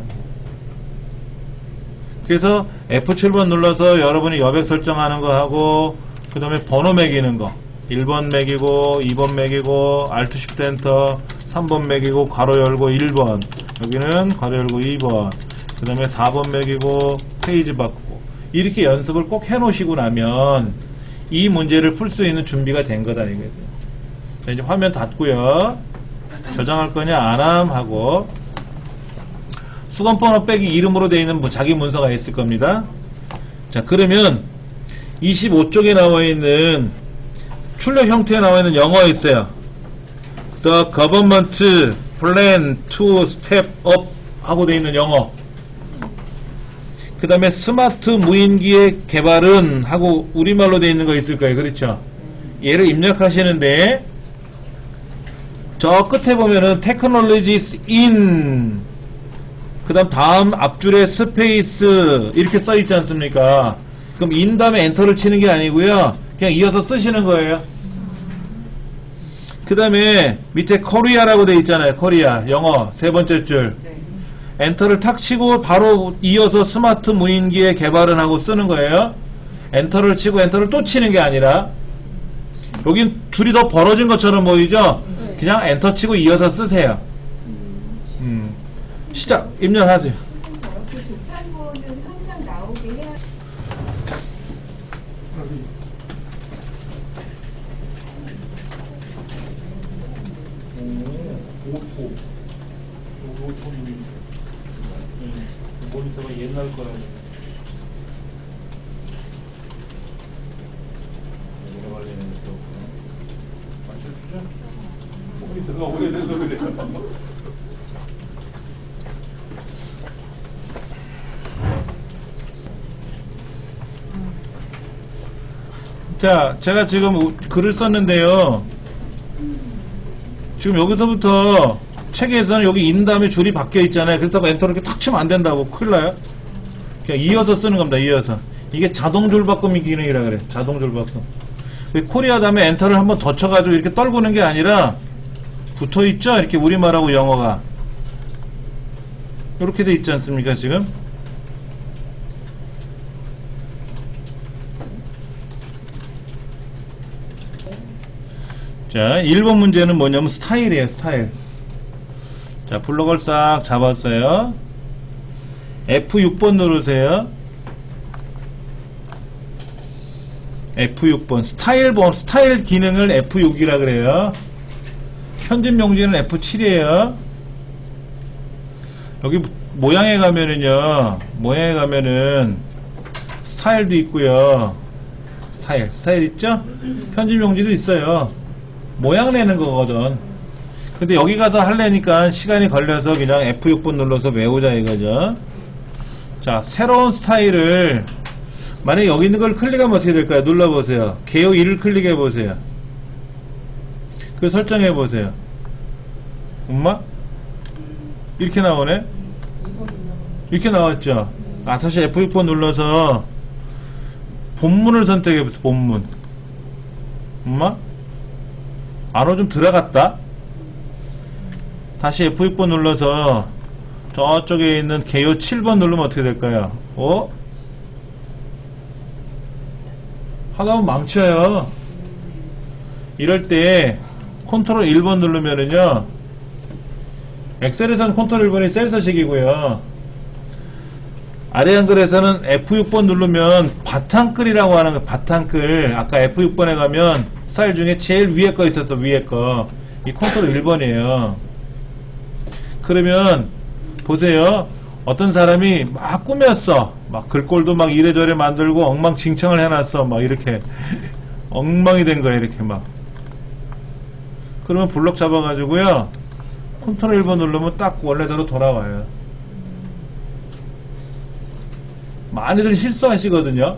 S1: 그래서 F7번 눌러서 여러분이 여백 설정하는 거 하고 그 다음에 번호 매기는 거 1번 매기고 2번 매기고 Alt Shift 엔터 3번 매기고 괄호 열고 1번 여기는 괄호 열고 2번 그 다음에 4번 매기고 페이지 바꾸고 이렇게 연습을 꼭 해놓으시고 나면 이 문제를 풀 수 있는 준비가 된 거다 이거죠. 자, 이제 화면 닫고요. 저장할 거냐 안함 하고 수건번호 빼기 이름으로 되어 있는 자기 문서가 있을 겁니다. 자, 그러면 25쪽에 나와 있는 출력 형태에 나와 있는 영어 있어요. The government plan to step up 하고 되어 있는 영어. 그 다음에 스마트 무인기의 개발은 하고 우리말로 되어 있는 거 있을 거예요. 그렇죠? 얘를 입력하시는데 저 끝에 보면은 technologies in 그 다음 앞줄에 스페이스 이렇게 써 있지 않습니까? 그럼 in 다음에 엔터를 치는 게 아니고요. 그냥 이어서 쓰시는 거예요. 그 다음에 밑에 코리아라고 돼 있잖아요. 코리아 영어 세 번째 줄 엔터를 탁 치고 바로 이어서 스마트 무인기의 개발은 하고 쓰는 거예요. 엔터를 치고 엔터를 또 치는 게 아니라 여긴 줄이 더 벌어진 것처럼 보이죠? 그냥 엔터 치고 이어서 쓰세요. 시작! 입력하세요.
S2: 그 조판본은 항상 나오게 해야.
S1: 모니터가 옛날 거라. 오래 걸리는 것도 맞춰주죠? 모니터가 오래돼서 그래요. 자, 제가 지금 글을 썼는데요. 지금 여기서부터 책에서는 여기 인 다음에 줄이 바뀌어 있잖아요. 그렇다고 엔터를 이렇게 탁 치면 안 된다고. 큰일 나요. 그냥 이어서 쓰는 겁니다. 이어서. 이게 자동 줄 바꿈 기능이라 그래. 자동 줄 바꿈. 코리아 다음에 엔터를 한번 더 쳐가지고 이렇게 떨구는 게 아니라 붙어있죠? 이렇게 우리말하고 영어가 이렇게 돼 있지 않습니까 지금? 자 1번 문제는 뭐냐면 스타일이에요. 스타일. 자 블럭을 싹 잡았어요. F6번 누르세요. F6번 스타일 기능을 F6이라 그래요. 편집 용지는 F7이에요. 여기 모양에 가면은요, 모양에 가면은 스타일도 있고요. 스타일 있죠? 편집 용지도 있어요. 모양 내는 거거든. 근데 여기 가서 하려니까 시간이 걸려서 그냥 F6번 눌러서 외우자 이거죠. 자, 새로운 스타일을 만약에 여기 있는 걸 클릭하면 어떻게 될까요? 눌러보세요. 개요 1을 클릭해보세요. 그 설정해보세요. 엄마? 이렇게 나오네? 이렇게 나왔죠? 다시 F6번 눌러서 본문을 선택해보세요. 본문. 엄마? 안으로 좀 들어갔다? 다시 F6번 눌러서 저쪽에 있는 개요 7번 누르면 어떻게 될까요? 하다 보면 망쳐요. 이럴 때 컨트롤 1번 누르면은요, 엑셀에서는 컨트롤 1번이 센서식이고요, 아래 한글에서는 F6번 누르면 바탕글이라고 하는 거. 바탕글. 아까 F6번에 가면 스타일 중에 제일 위에 거 있었어. 위에 거. 이 컨트롤 1번이에요. 그러면 보세요. 어떤 사람이 막 꾸몄어. 막 글꼴도 막 이래저래 만들고 엉망진창을 해놨어. 막 이렇게 엉망이 된 거야. 이렇게 막. 그러면 블럭 잡아가지고요, 컨트롤 1번 누르면 딱 원래대로 돌아와요. 많이들 실수하시거든요.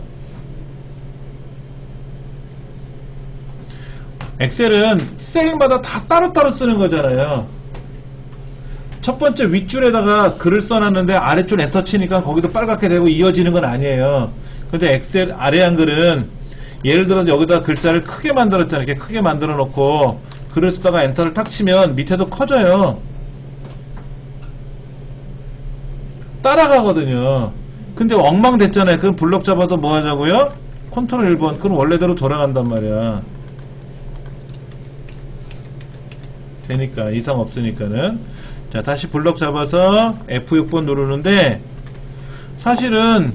S1: 엑셀은 셀마다 다 따로따로 쓰는 거잖아요. 첫 번째 윗줄에다가 글을 써놨는데 아래줄 엔터 치니까 거기도 빨갛게 되고 이어지는 건 아니에요. 근데 엑셀 아래 한글은 예를 들어서 여기다 글자를 크게 만들었잖아요. 이렇게 크게 만들어 놓고 글을 쓰다가 엔터를 탁 치면 밑에도 커져요. 따라가거든요. 근데 엉망됐잖아요. 그럼 블럭 잡아서 뭐 하자고요? 컨트롤 1번. 그럼 원래대로 돌아간단 말이야. 되니까 이상 없으니까는. 자, 다시 블럭 잡아서 F6번 누르는데, 사실은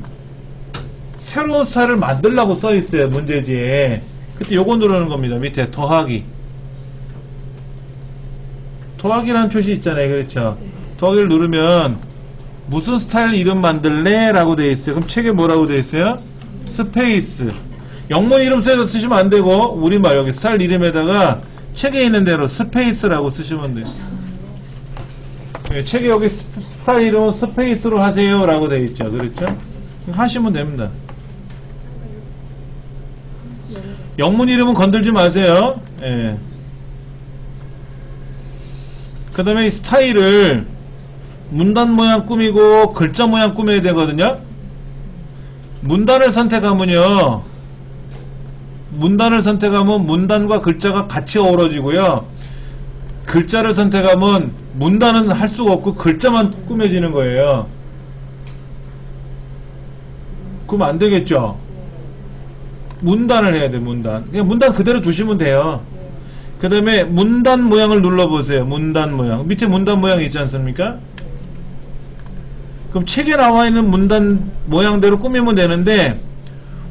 S1: 새로운 스타일을 만들라고 써있어요. 문제지에. 그때 요거 누르는 겁니다. 밑에 더하기. 더하기라는 표시 있잖아요. 그렇죠? 더하기를 누르면 무슨 스타일 이름 만들래? 라고 되어 있어요. 그럼 책에 뭐라고 되어 있어요? 스페이스. 영문 이름 써서 쓰시면 안 되고, 우리말 여기 스타일 이름에다가 책에 있는 대로 스페이스라고 쓰시면 돼요. 책에 여기 스타일 이름은 스페이스로 하세요. 라고 되어 있죠. 그렇죠? 하시면 됩니다. 영문 이름은 건들지 마세요. 예. 그 다음에 이 스타일을 문단 모양 꾸미고 글자 모양 꾸며야 되거든요. 문단을 선택하면요, 문단을 선택하면 문단과 글자가 같이 어우러지고요, 글자를 선택하면 문단은 할 수가 없고 글자만 꾸며지는 거예요. 그럼 안 되겠죠? 문단을 해야 돼. 문단. 그냥 문단 그대로 두시면 돼요. 그 다음에 문단 모양을 눌러보세요. 문단 모양. 밑에 문단 모양 있지 않습니까? 그럼 책에 나와 있는 문단 모양대로 꾸미면 되는데,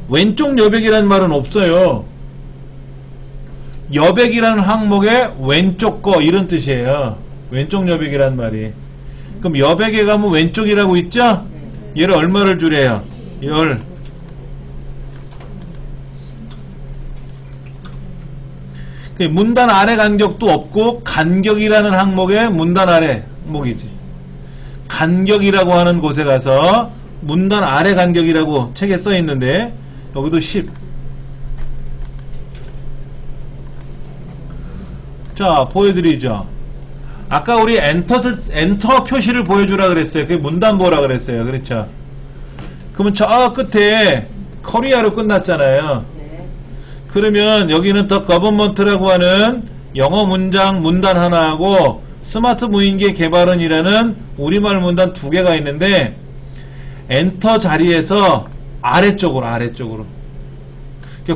S1: 왼쪽 여백이라는 말은 없어요. 여백이라는 항목에 왼쪽 거 이런 뜻이에요. 왼쪽 여백이라는 말이. 그럼 여백에 가면 왼쪽이라고 있죠? 얘를 얼마를 줄여요? 10. 문단 아래 간격도 없고, 간격이라는 항목에 문단 아래 항목이지. 간격이라고 하는 곳에 가서 문단 아래 간격이라고 책에 써 있는데, 여기도 10. 자, 보여드리죠. 아까 우리 엔터 표시를 보여주라 그랬어요. 그게 문단보라 그랬어요. 그렇죠? 그러면 저 끝에 코리아로 끝났잖아요. 그러면 여기는 더 거버먼트라고 하는 영어 문장 문단 하나하고 스마트 무인기 개발은 이라는 우리말 문단 두 개가 있는데 엔터 자리에서 아래쪽으로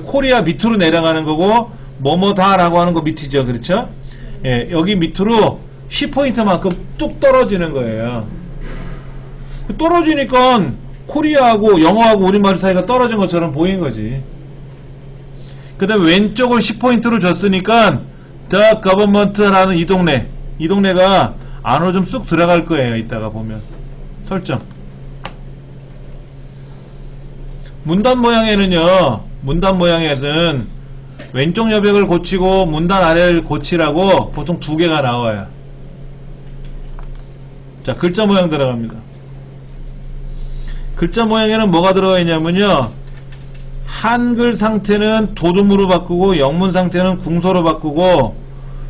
S1: 코리아 밑으로 내려가는 거고 뭐뭐다 라고 하는 거 밑이죠. 그렇죠? 예, 여기 밑으로 10포인트만큼 뚝 떨어지는 거예요. 떨어지니까 코리아하고 영어하고 우리말 사이가 떨어진 것처럼 보인 거지. 그 다음에 왼쪽을 10포인트로 줬으니까 The Government라는 이 동네가 안으로 좀 쑥 들어갈 거예요. 이따가 보면 설정. 문단 모양에는 왼쪽 여백을 고치고 문단 아래를 고치라고 보통 두 개가 나와요. 자, 글자 모양 들어갑니다. 글자 모양에는 뭐가 들어가 있냐면요, 한글 상태는 도둠으로 바꾸고 영문 상태는 궁서로 바꾸고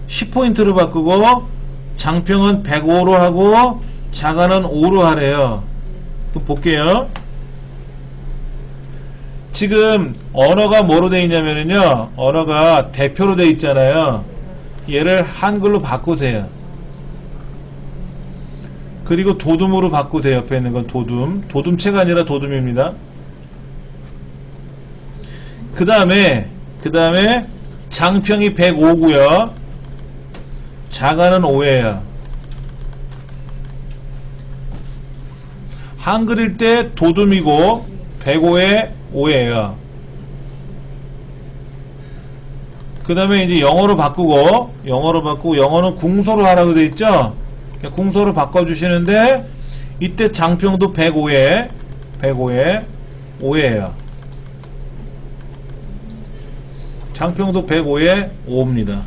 S1: 10포인트로 바꾸고 장평은 105로 하고 자가는 5로 하래요. 또 볼게요. 지금 언어가 뭐로 되어 있냐면요, 언어가 대표로 되어 있잖아요. 얘를 한글로 바꾸세요. 그리고 도둠으로 바꾸세요. 옆에 있는 건 도둠체가 아니라 도둠입니다. 그 다음에 장평이 105고요 자가는 5예요 한글일 때 도둠이고 105에 5예요 그 다음에 이제 영어로 바꾸고 영어는 궁서로 하라고 되어 있죠. 궁서로 바꿔주시는데 이때 장평도 105에 5예요 장평도 105에 5입니다.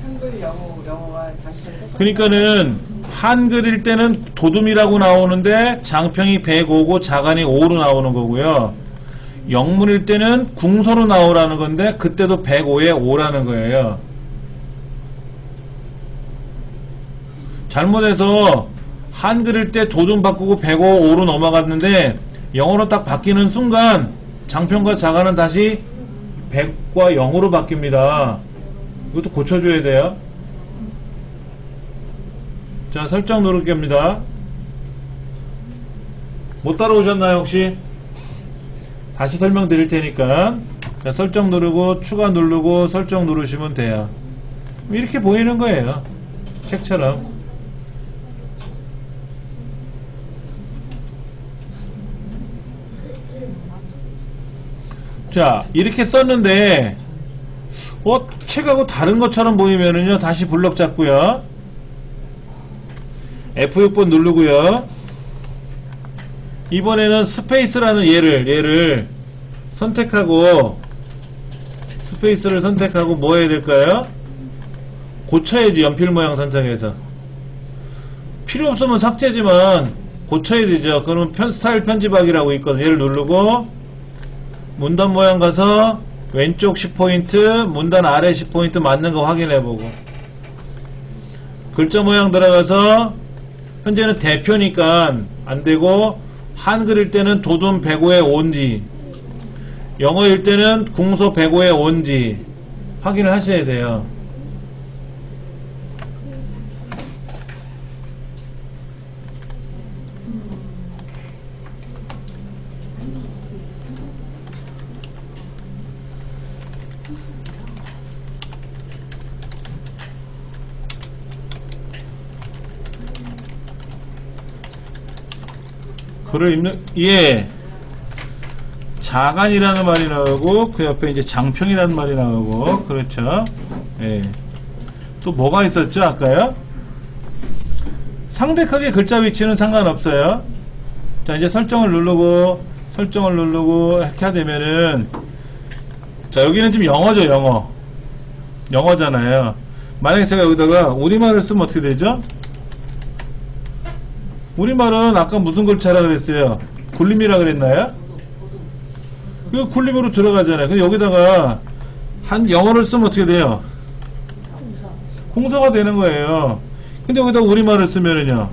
S2: 한글 영어가 장평이
S1: 그러니까는 한글일 때는 도둠이라고 나오는데 장평이 105고 자간이 5로 나오는 거고요. 영문일 때는 궁서로 나오라는 건데 그때도 105에 5라는 거예요. 잘못해서 한글일 때 도둠 바꾸고 105, 5로 넘어갔는데 영어로 딱 바뀌는 순간 장평과 자간은 다시 100과 0으로 바뀝니다. 이것도 고쳐줘야 돼요. 자, 설정 누를게입니다. 못 따라오셨나요 혹시? 다시 설명드릴 테니까. 자, 설정 누르고 추가 누르고 설정 누르시면 돼요. 이렇게 보이는 거예요. 책처럼. 자, 이렇게 썼는데 책하고 다른 것처럼 보이면은요, 다시 블럭 잡고요, F6번 누르고요, 이번에는 스페이스라는 얘를 선택하고, 스페이스를 선택하고 뭐 해야 될까요? 고쳐야지. 연필 모양 선택해서 필요 없으면 삭제지만 고쳐야 되죠. 그러면 스타일 편집하기라고 있거든. 얘를 누르고 문단 모양 가서 왼쪽 10포인트, 문단 아래 10포인트 맞는 거 확인해보고, 글자 모양 들어가서 현재는 대표니까 안되고 한글일 때는 도둠 105에 5인지 영어일 때는 궁서 105에 5인지 확인을 하셔야 돼요. 글을 읽는, 예, 자간이라는 말이 나오고 그 옆에 이제 장평이라는 말이 나오고, 그렇죠. 예. 또 뭐가 있었죠 아까요? 상대하게 글자 위치는 상관없어요. 자, 이제 설정을 누르고 이렇게 하되면은, 자, 여기는 지금 영어죠. 영어잖아요. 만약에 제가 여기다가 우리말을 쓰면 어떻게 되죠? 우리말은 아까 무슨 글자라 그랬어요? 굴림이라 그랬나요? 그 굴림으로 들어가잖아요. 근데 여기다가 한 영어를 쓰면 어떻게 돼요? 공서가 되는 거예요. 근데 여기다 우리말을 쓰면은요,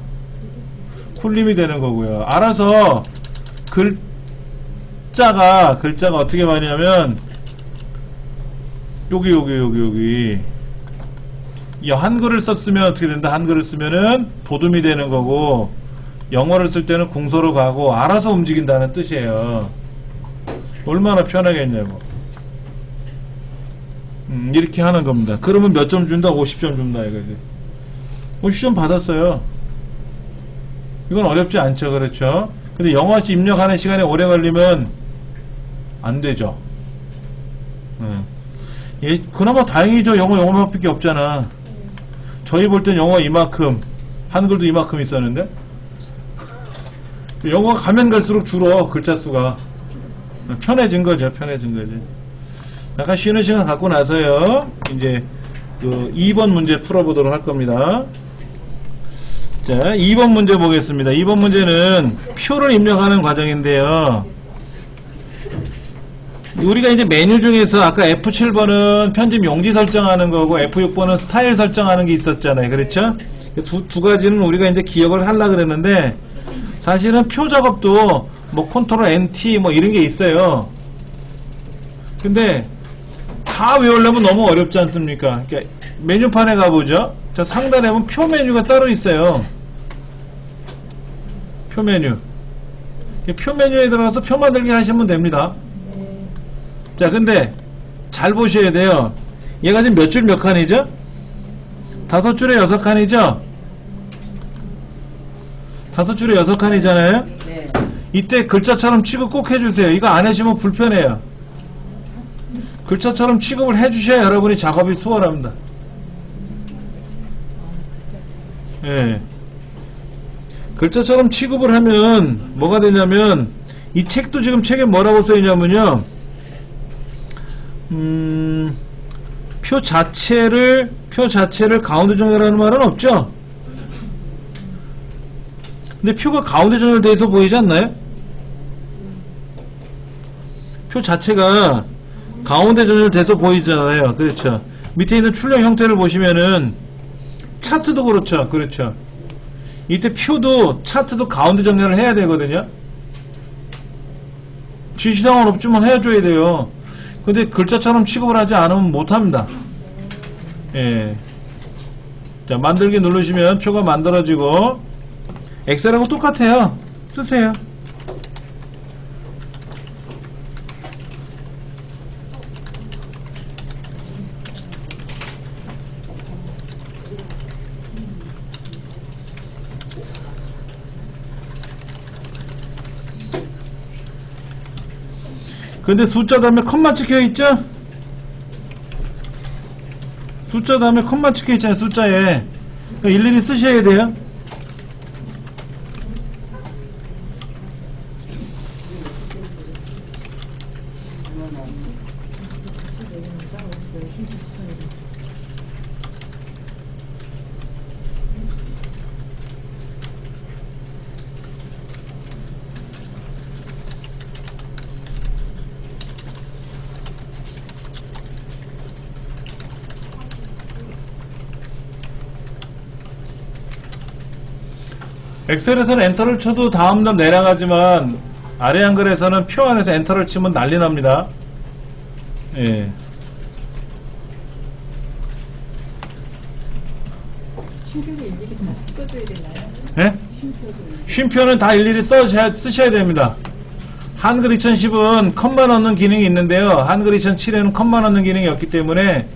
S1: 굴림이 되는 거고요. 알아서 글자가 어떻게 말이냐면 여기 이 한글을 썼으면 어떻게 된다? 한글을 쓰면은 보듬이 되는 거고, 영어를 쓸 때는 궁서로 가고 알아서 움직인다는 뜻이에요. 얼마나 편하겠냐고. 이렇게 하는 겁니다. 그러면 몇 점 준다? 50점 준다 이거지. 50점 받았어요. 이건 어렵지 않죠, 그렇죠? 근데 영어시 입력하는 시간이 오래 걸리면 안 되죠. 예, 그나마 다행이죠. 영어밖에 없잖아. 저희 볼 땐 영어 이만큼, 한글도 이만큼 있었는데, 영어가 가면 갈수록 줄어, 글자 수가. 편해진 거죠. 약간 쉬는 시간 갖고 나서요, 이제 그 2번 문제 풀어보도록 할 겁니다. 자, 2번 문제 보겠습니다. 2번 문제는 표를 입력하는 과정인데요. 우리가 이제 메뉴 중에서 아까 F7번은 편집 용지 설정하는 거고 F6번은 스타일 설정하는 게 있었잖아요. 그렇죠? 두 가지는 우리가 이제 기억을 하려고 그랬는데, 사실은 표 작업도 뭐 컨트롤 NT 뭐 이런 게 있어요. 근데 다 외우려면 너무 어렵지 않습니까? 그러니까 메뉴판에 가보죠. 저 상단에 보면 표 메뉴가 따로 있어요. 표 메뉴. 표 메뉴에 들어가서 표 만들기 하시면 됩니다. 자, 근데 잘 보셔야 돼요. 얘가 지금 몇 줄 몇 칸이죠? 5줄에 6칸이죠? 5줄에 6칸이잖아요?
S3: 네.
S1: 이때 글자처럼 취급 꼭 해주세요. 이거 안 해주시면 불편해요. 글자처럼 취급을 해주셔야 여러분이 작업이 수월합니다. 예. 글자처럼 취급을 하면 뭐가 되냐면, 이 책도 지금 책에 뭐라고 써있냐면요, 표 자체를 가운데 정렬하는 말은 없죠? 근데 표가 가운데 정렬되어 있어 보이지 않나요? 표 자체가 가운데 정렬돼서 보이잖아요. 그렇죠. 밑에 있는 출력 형태를 보시면은 차트도 그렇죠. 그렇죠. 이때 표도 차트도 가운데 정렬을 해야 되거든요. 지시사항은 없지만 해줘야 돼요. 근데 글자처럼 취급을 하지 않으면 못합니다. 예. 자, 만들기 누르시면 표가 만들어지고, 엑셀하고 똑같아요. 쓰세요. 근데 숫자 다음에 컴마 찍혀 있죠? 숫자 다음에 컴마 찍혀 있잖아요. 숫자에 일일이 쓰셔야 돼요. 엑셀에서는 엔터를 쳐도 다음날 내려가지만, 아래 한글에서는 표 안에서 엔터를 치면 난리 납니다. 예.
S2: 쉼표를 일일이 다 찍어줘야 되나요?
S1: 예? 쉼표는 다 일일이 쓰셔야 됩니다. 한글 2010은 컴마 넣는 기능이 있는데요. 한글 2007에는 컴마 넣는 기능이 없기 때문에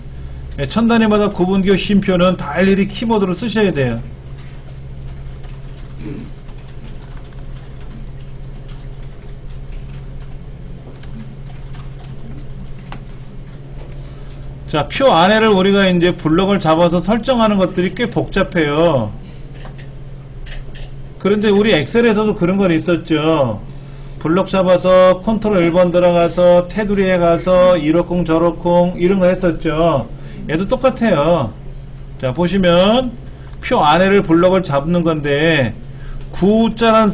S1: 천 단위마다 구분교 쉼표는 다 일일이 키보드로 쓰셔야 돼요. 자, 표 안에를 우리가 이제 블럭을 잡아서 설정하는 것들이 꽤 복잡해요. 그런데 우리 엑셀에서도 그런 건 있었죠. 블럭 잡아서 컨트롤 1번 들어가서 테두리에 가서 이러쿵 저러쿵 이런 거 했었죠. 얘도 똑같아요. 자, 보시면 표 안에를 블럭을 잡는 건데, 구자란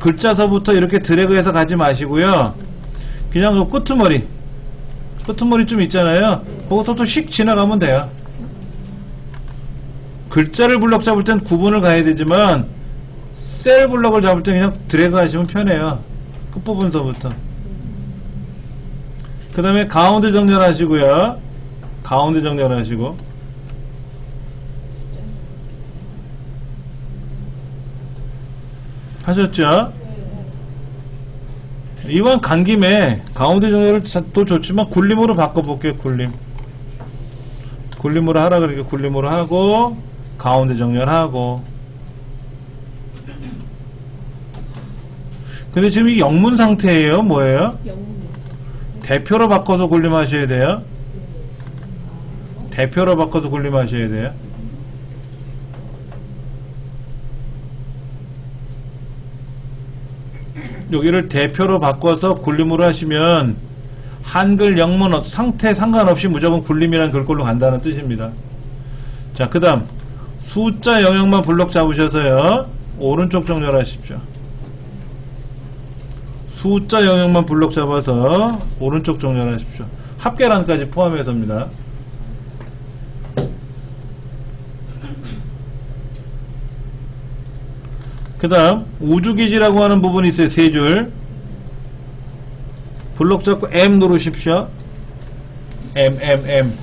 S1: 글자서부터 이렇게 드래그해서 가지 마시고요. 그냥 그 끄트머리 좀 있잖아요. 거기서부터 휙 지나가면 돼요. 글자를 블럭 잡을 땐 구분을 가야 되지만 셀 블럭을 잡을 때 그냥 드래그 하시면 편해요. 끝부분서부터. 그 다음에 가운데 정렬하시고요. 가운데 정렬하시고, 하셨죠? 이왕 간 김에 가운데 정렬도 좋지만 굴림으로 바꿔볼게요. 굴림으로 하라 그러니까 굴림으로 하고 가운데 정렬하고. 근데 지금 이 영문 상태예요? 뭐예요? 대표로 바꿔서 굴림하셔야 돼요. 대표로 바꿔서 굴림하셔야 돼요. 여기를 대표로 바꿔서 굴림으로 하시면 한글 영문 상태 상관없이 무조건 굴림이란 글꼴로 간다는 뜻입니다. 자, 그 다음 숫자 영역만 블럭 잡으셔서요, 오른쪽 정렬하십시오. 숫자 영역만 블럭 잡아서 오른쪽 정렬하십시오. 합계란까지 포함해서입니다. 그 다음 우주기지라고 하는 부분이 있어요. 3줄 블럭 잡고 M 누르십시오. M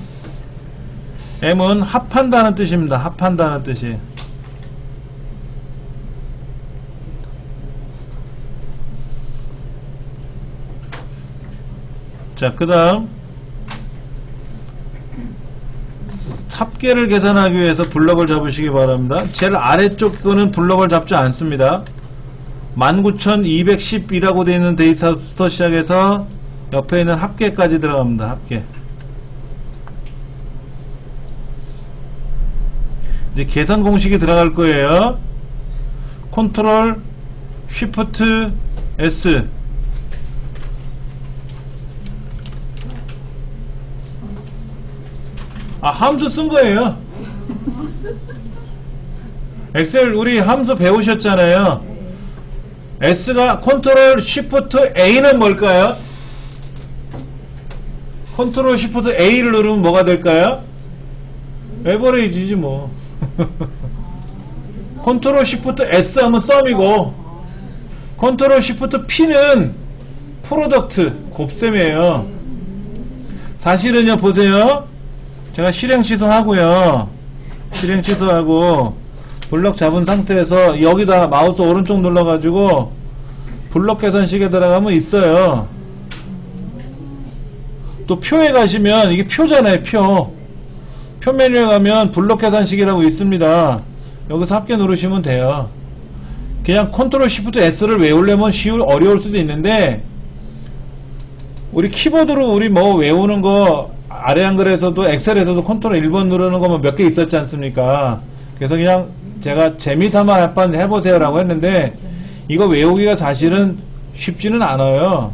S1: M은 합한다는 뜻입니다. 합한다는 뜻이. 자, 그 다음 합계를 계산하기 위해서 블럭을 잡으시기 바랍니다. 제일 아래쪽 거는 블럭을 잡지 않습니다. 19210이라고 되어 있는 데이터부터 시작해서 옆에 있는 합계까지 들어갑니다. 합계. 이제 계산 공식이 들어갈 거예요. 컨트롤 쉬프트 S. 함수 쓴 거예요. 엑셀 우리 함수 배우셨잖아요. S가 컨트롤 쉬프트 A는 뭘까요? 컨트롤 쉬프트 A를 누르면 뭐가 될까요? 에버레이지지 뭐. 컨트롤 쉬프트 S 하면 썸이고, 컨트롤 쉬프트 P는 프로덕트, 곱셈이에요. 사실은요, 보세요. 제가 실행 취소하고요. 실행 취소하고 블럭 잡은 상태에서 여기다 마우스 오른쪽 눌러가지고 블럭 계산식에 들어가면 있어요. 또 표에 가시면 이게 표잖아요. 표 메뉴에 가면 블럭 계산식이라고 있습니다. 여기서 합계 누르시면 돼요. 그냥 컨트롤 시프트 S를 외우려면 어려울 수도 있는데, 우리 키보드로 우리 뭐 외우는 거 아래 한글에서도 엑셀에서도 컨트롤 1번 누르는 거 뭐 몇 개 있었지 않습니까? 그래서 그냥 제가 재미삼아 한번 해보세요 라고 했는데, 이거 외우기가 사실은 쉽지는 않아요.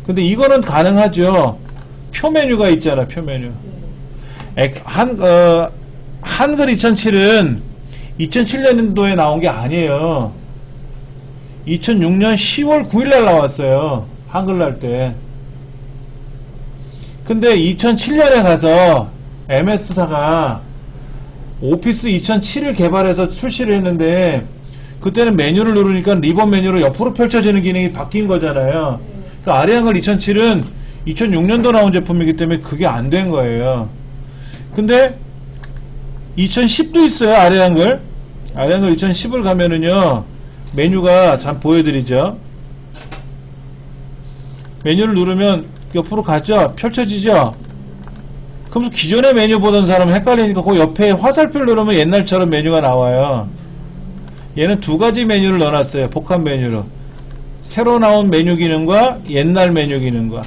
S1: 근데 이거는 가능하죠. 표 메뉴가 있잖아. 표 메뉴. 한글 2007은 2007년도에 나온 게 아니에요. 2006년 10월 9일날 나왔어요. 한글날 때. 근데 2007년에 가서 MS사가 오피스 2007을 개발해서 출시를 했는데, 그때는 메뉴를 누르니까 리본 메뉴로 옆으로 펼쳐지는 기능이 바뀐 거잖아요. 그러니까 아래 한글 2007은 2006년도 나온 제품이기 때문에 그게 안 된 거예요. 근데 2010도 있어요. 아래 한글 2010을 가면은요, 메뉴가 잠 보여드리죠. 메뉴를 누르면 옆으로 가죠. 펼쳐지죠. 그럼 기존의 메뉴 보던 사람은 헷갈리니까 그 옆에 화살표를 누르면 옛날처럼 메뉴가 나와요. 얘는 두 가지 메뉴를 넣어놨어요. 복합 메뉴로. 새로 나온 메뉴 기능과 옛날 메뉴 기능과.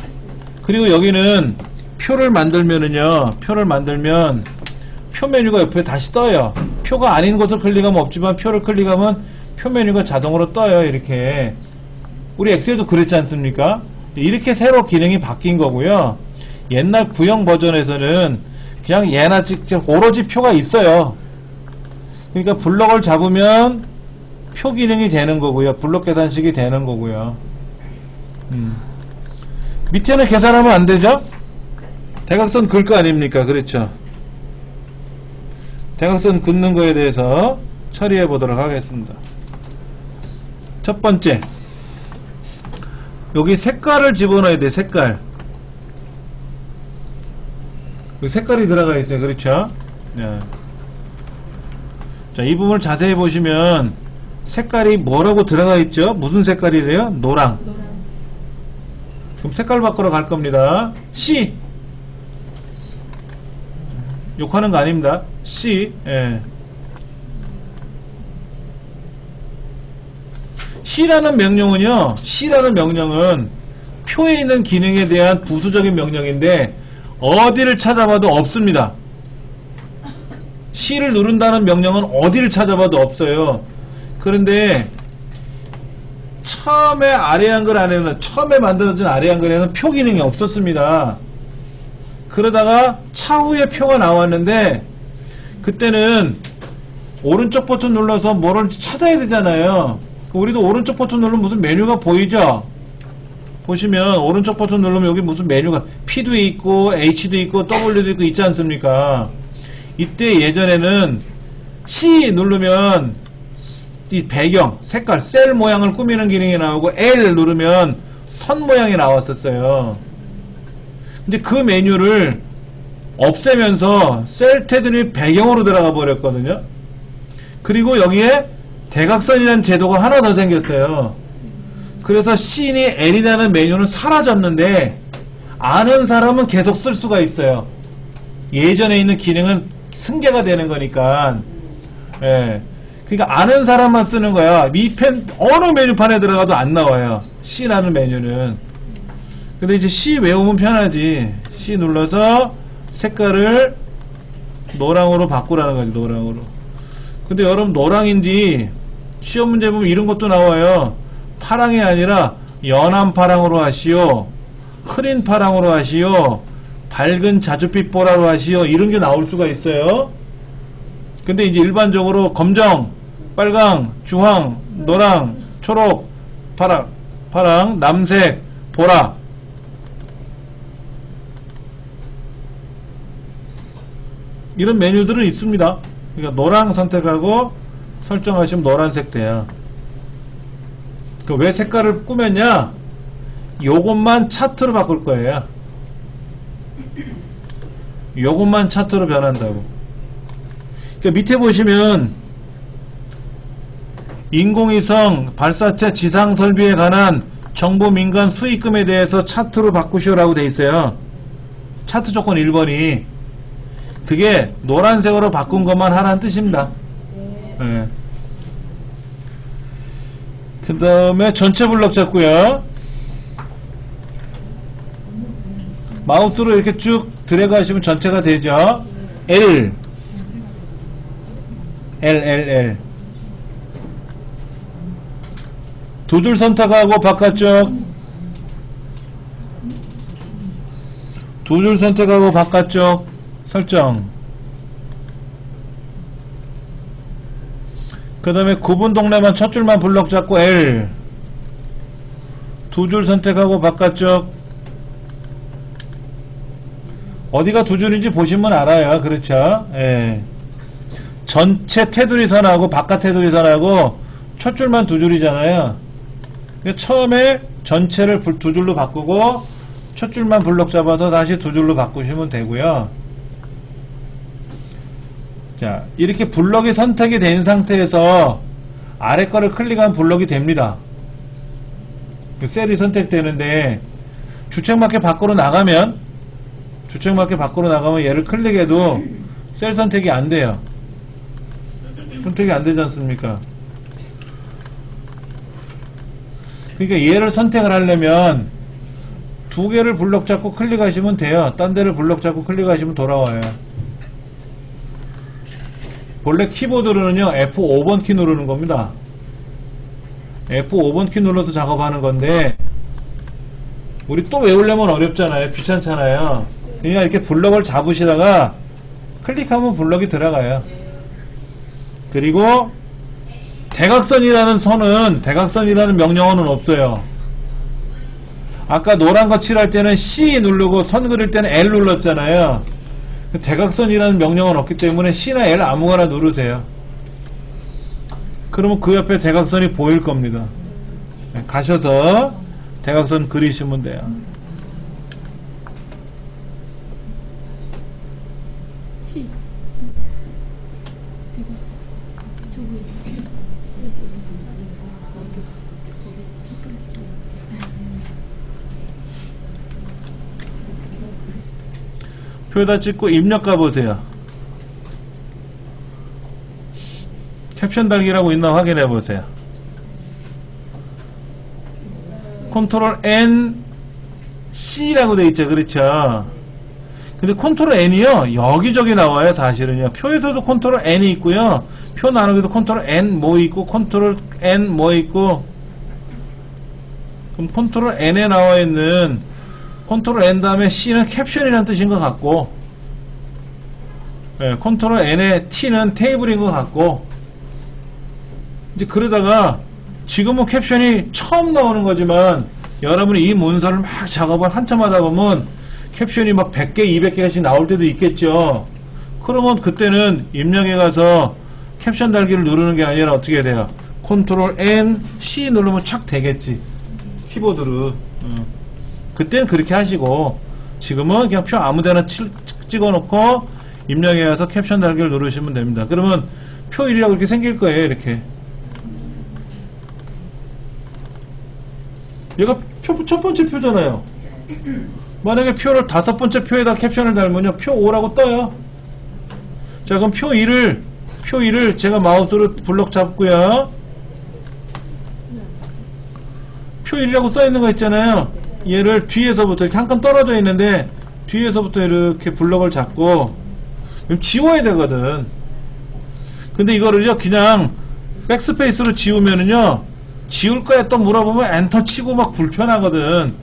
S1: 그리고 여기는 표를 만들면은요, 표를 만들면 표 메뉴가 옆에 다시 떠요. 표가 아닌 것을 클릭하면 없지만 표를 클릭하면 표 메뉴가 자동으로 떠요. 이렇게. 우리 엑셀도 그랬지 않습니까? 이렇게 새로 기능이 바뀐 거고요. 옛날 구형 버전에서는 그냥 얘나 직접 오로지 표가 있어요. 그러니까 블럭을 잡으면 표 기능이 되는 거고요. 블럭 계산식이 되는 거고요. 밑에는 계산하면 안 되죠? 대각선 긁 거 아닙니까? 그렇죠. 대각선 긋는 거에 대해서 처리해 보도록 하겠습니다. 첫 번째, 여기 색깔을 집어넣어야 돼. 색깔. 여기 색깔이 들어가 있어요. 그렇죠? 네. 자, 이 부분을 자세히 보시면 색깔이 뭐라고 들어가 있죠? 무슨 색깔이래요? 노랑. 그럼 색깔 바꾸러 갈 겁니다. C. 욕하는 거 아닙니다. C. 예. C라는 명령은요, C라는 명령은 표에 있는 기능에 대한 부수적인 명령인데 어디를 찾아봐도 없습니다. C를 누른다는 명령은 어디를 찾아봐도 없어요. 그런데 처음에 아래 한글 안에는, 처음에 만들어진 아래 한글에는 표 기능이 없었습니다. 그러다가 차후에 표가 나왔는데 그때는 오른쪽 버튼 눌러서 뭐를 찾아야 되잖아요. 우리도 오른쪽 버튼 누르면 무슨 메뉴가 보이죠? 보시면 오른쪽 버튼 누르면 여기 무슨 메뉴가 P도 있고 H도 있고 W도 있고 있지 않습니까? 이때 예전에는 C 누르면 이 배경, 색깔, 셀 모양을 꾸미는 기능이 나오고 L 누르면 선 모양이 나왔었어요. 근데 그 메뉴를 없애면서 셀 테두리 배경으로 들어가 버렸거든요. 그리고 여기에 대각선이라는 제도가 하나 더 생겼어요. 그래서 C니 L이라는 메뉴는 사라졌는데 아는 사람은 계속 쓸 수가 있어요. 예전에 있는 기능은 승계가 되는 거니까. 예. 그러니까 아는 사람만 쓰는 거야. 이 펜 어느 메뉴판에 들어가도 안 나와요. C라는 메뉴는. 근데 이제 C 외우면 편하지. C 눌러서 색깔을 노랑으로 바꾸라는 거지. 노랑으로. 근데 여러분 노랑인지 시험 문제 보면 이런 것도 나와요. 파랑이 아니라 연한 파랑으로 하시오, 흐린 파랑으로 하시오, 밝은 자줏빛 보라로 하시오, 이런 게 나올 수가 있어요. 근데 이제 일반적으로 검정, 빨강, 주황, 노랑, 초록, 파랑, 남색, 보라, 이런 메뉴들은 있습니다. 그러니까 노랑 선택하고 설정하시면 노란색 돼요. 왜 색깔을 꾸몄냐? 요것만 차트로 바꿀 거예요. 요것만 차트로 변한다고. 그러니까 밑에 보시면 인공위성 발사체 지상 설비에 관한 정보 민간 수익금에 대해서 차트로 바꾸시오라고 돼 있어요. 차트 조건 1번이 그게 노란색으로 바꾼 것만 하라는 뜻입니다. 네. 그 다음에 전체 블럭 잡고요. 마우스로 이렇게 쭉 드래그 하시면 전체가 되죠. L 두 줄 선택하고 바깥쪽, 두 줄 선택하고 바깥쪽 설정. 그 다음에 구분 동래만 첫 줄만 블럭 잡고 L 두 줄 선택하고 바깥쪽. 어디가 두 줄인지 보시면 알아요. 그렇죠? 예. 전체 테두리 선하고 바깥 테두리 선하고 첫 줄만 두 줄이잖아요. 처음에 전체를 두 줄로 바꾸고 첫 줄만 블럭 잡아서 다시 두 줄로 바꾸시면 되고요. 자, 이렇게 블럭이 선택이 된 상태에서 아래 거를 클릭하면 블럭이 됩니다. 셀이 선택되는데 주책마켓 밖으로 나가면 얘를 클릭해도 셀 선택이 안 돼요. 선택이 안 되지 않습니까? 그러니까 얘를 선택을 하려면 두 개를 블럭 잡고 클릭하시면 돼요. 딴 데를 블럭 잡고 클릭하시면 돌아와요. 본래 키보드로는요, F5번 키 누르는 겁니다. F5번 키 눌러서 작업하는 건데, 우리 또 외우려면 어렵잖아요. 귀찮잖아요. 그냥 이렇게 블럭을 잡으시다가 클릭하면 블럭이 들어가요. 그리고 대각선이라는 선은, 대각선이라는 명령어는 없어요. 아까 노란 거 칠할 때는 C 누르고 선 그릴 때는 L 눌렀잖아요. 대각선이라는 명령은 없기 때문에 C나 L 아무거나 누르세요. 그러면 그 옆에 대각선이 보일 겁니다. 가셔서 대각선 그리시면 돼요.
S2: 시.
S1: 표에다 찍고 입력 가보세요. 캡션 달기라고 있나 확인해 보세요. 컨트롤 N C라고 돼 있죠. 그렇죠? 근데 컨트롤 N이요 여기저기 나와요. 사실은요. 표에서도 컨트롤 N이 있고요. 표 나누기도 컨트롤 N 뭐 있고 컨트롤 N 뭐 있고. 그럼 컨트롤 N에 나와 있는 컨트롤 N 다음에 C는 캡션이라는 뜻인 것 같고, 예, 컨트롤 N의 T는 테이블인 것 같고, 이제 그러다가 지금은 캡션이 처음 나오는 거지만 여러분이 이 문서를 막 작업을 한참 하다 보면 캡션이 막 100개, 200개씩 나올 때도 있겠죠. 그러면 그때는 입력에 가서 캡션 달기를 누르는 게 아니라 어떻게 돼요? 컨트롤 N, C 누르면 착 되겠지. 키보드로. 그때는 그렇게 하시고 지금은 그냥 표 아무데나 찍어놓고 입력에 가서 캡션 달기를 누르시면 됩니다. 그러면 표 1이라고 이렇게 생길 거예요. 이렇게. 얘가 첫 번째 표잖아요. 만약에 표를 5번째 표에다 캡션을 달면요 표 5라고 떠요. 자, 그럼 표 1을 제가 마우스로 블럭 잡고요, 표 1이라고 써있는 거 있잖아요. 얘를 뒤에서부터 이렇게 한 칸 떨어져 있는데 뒤에서부터 이렇게 블럭을 잡고 지워야 되거든. 근데 이거를요 그냥 백스페이스로 지우면은요 지울 거야 또 물어보면 엔터 치고 막 불편하거든.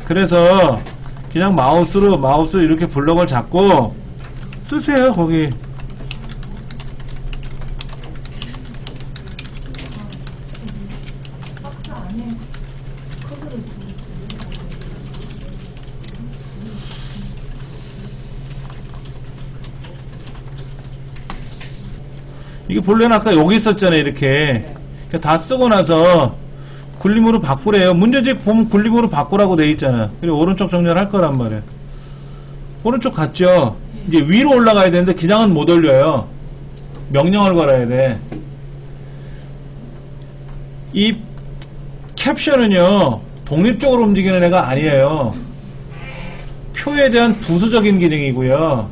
S1: 그래서 그냥 마우스로 이렇게 블럭을 잡고 쓰세요. 거기
S2: 박스 안에 커서를
S1: 이게 본래는 아까 여기 있었잖아요. 이렇게 다 쓰고 나서 굴림으로 바꾸래요. 문제집 보면 굴림으로 바꾸라고 돼 있잖아. 그리고 오른쪽 정렬할 거란 말이에요. 오른쪽 갔죠. 이제 위로 올라가야 되는데 그냥은 못 올려요. 명령을 걸어야 돼. 이 캡션은요 독립적으로 움직이는 애가 아니에요. 표에 대한 부수적인 기능이고요.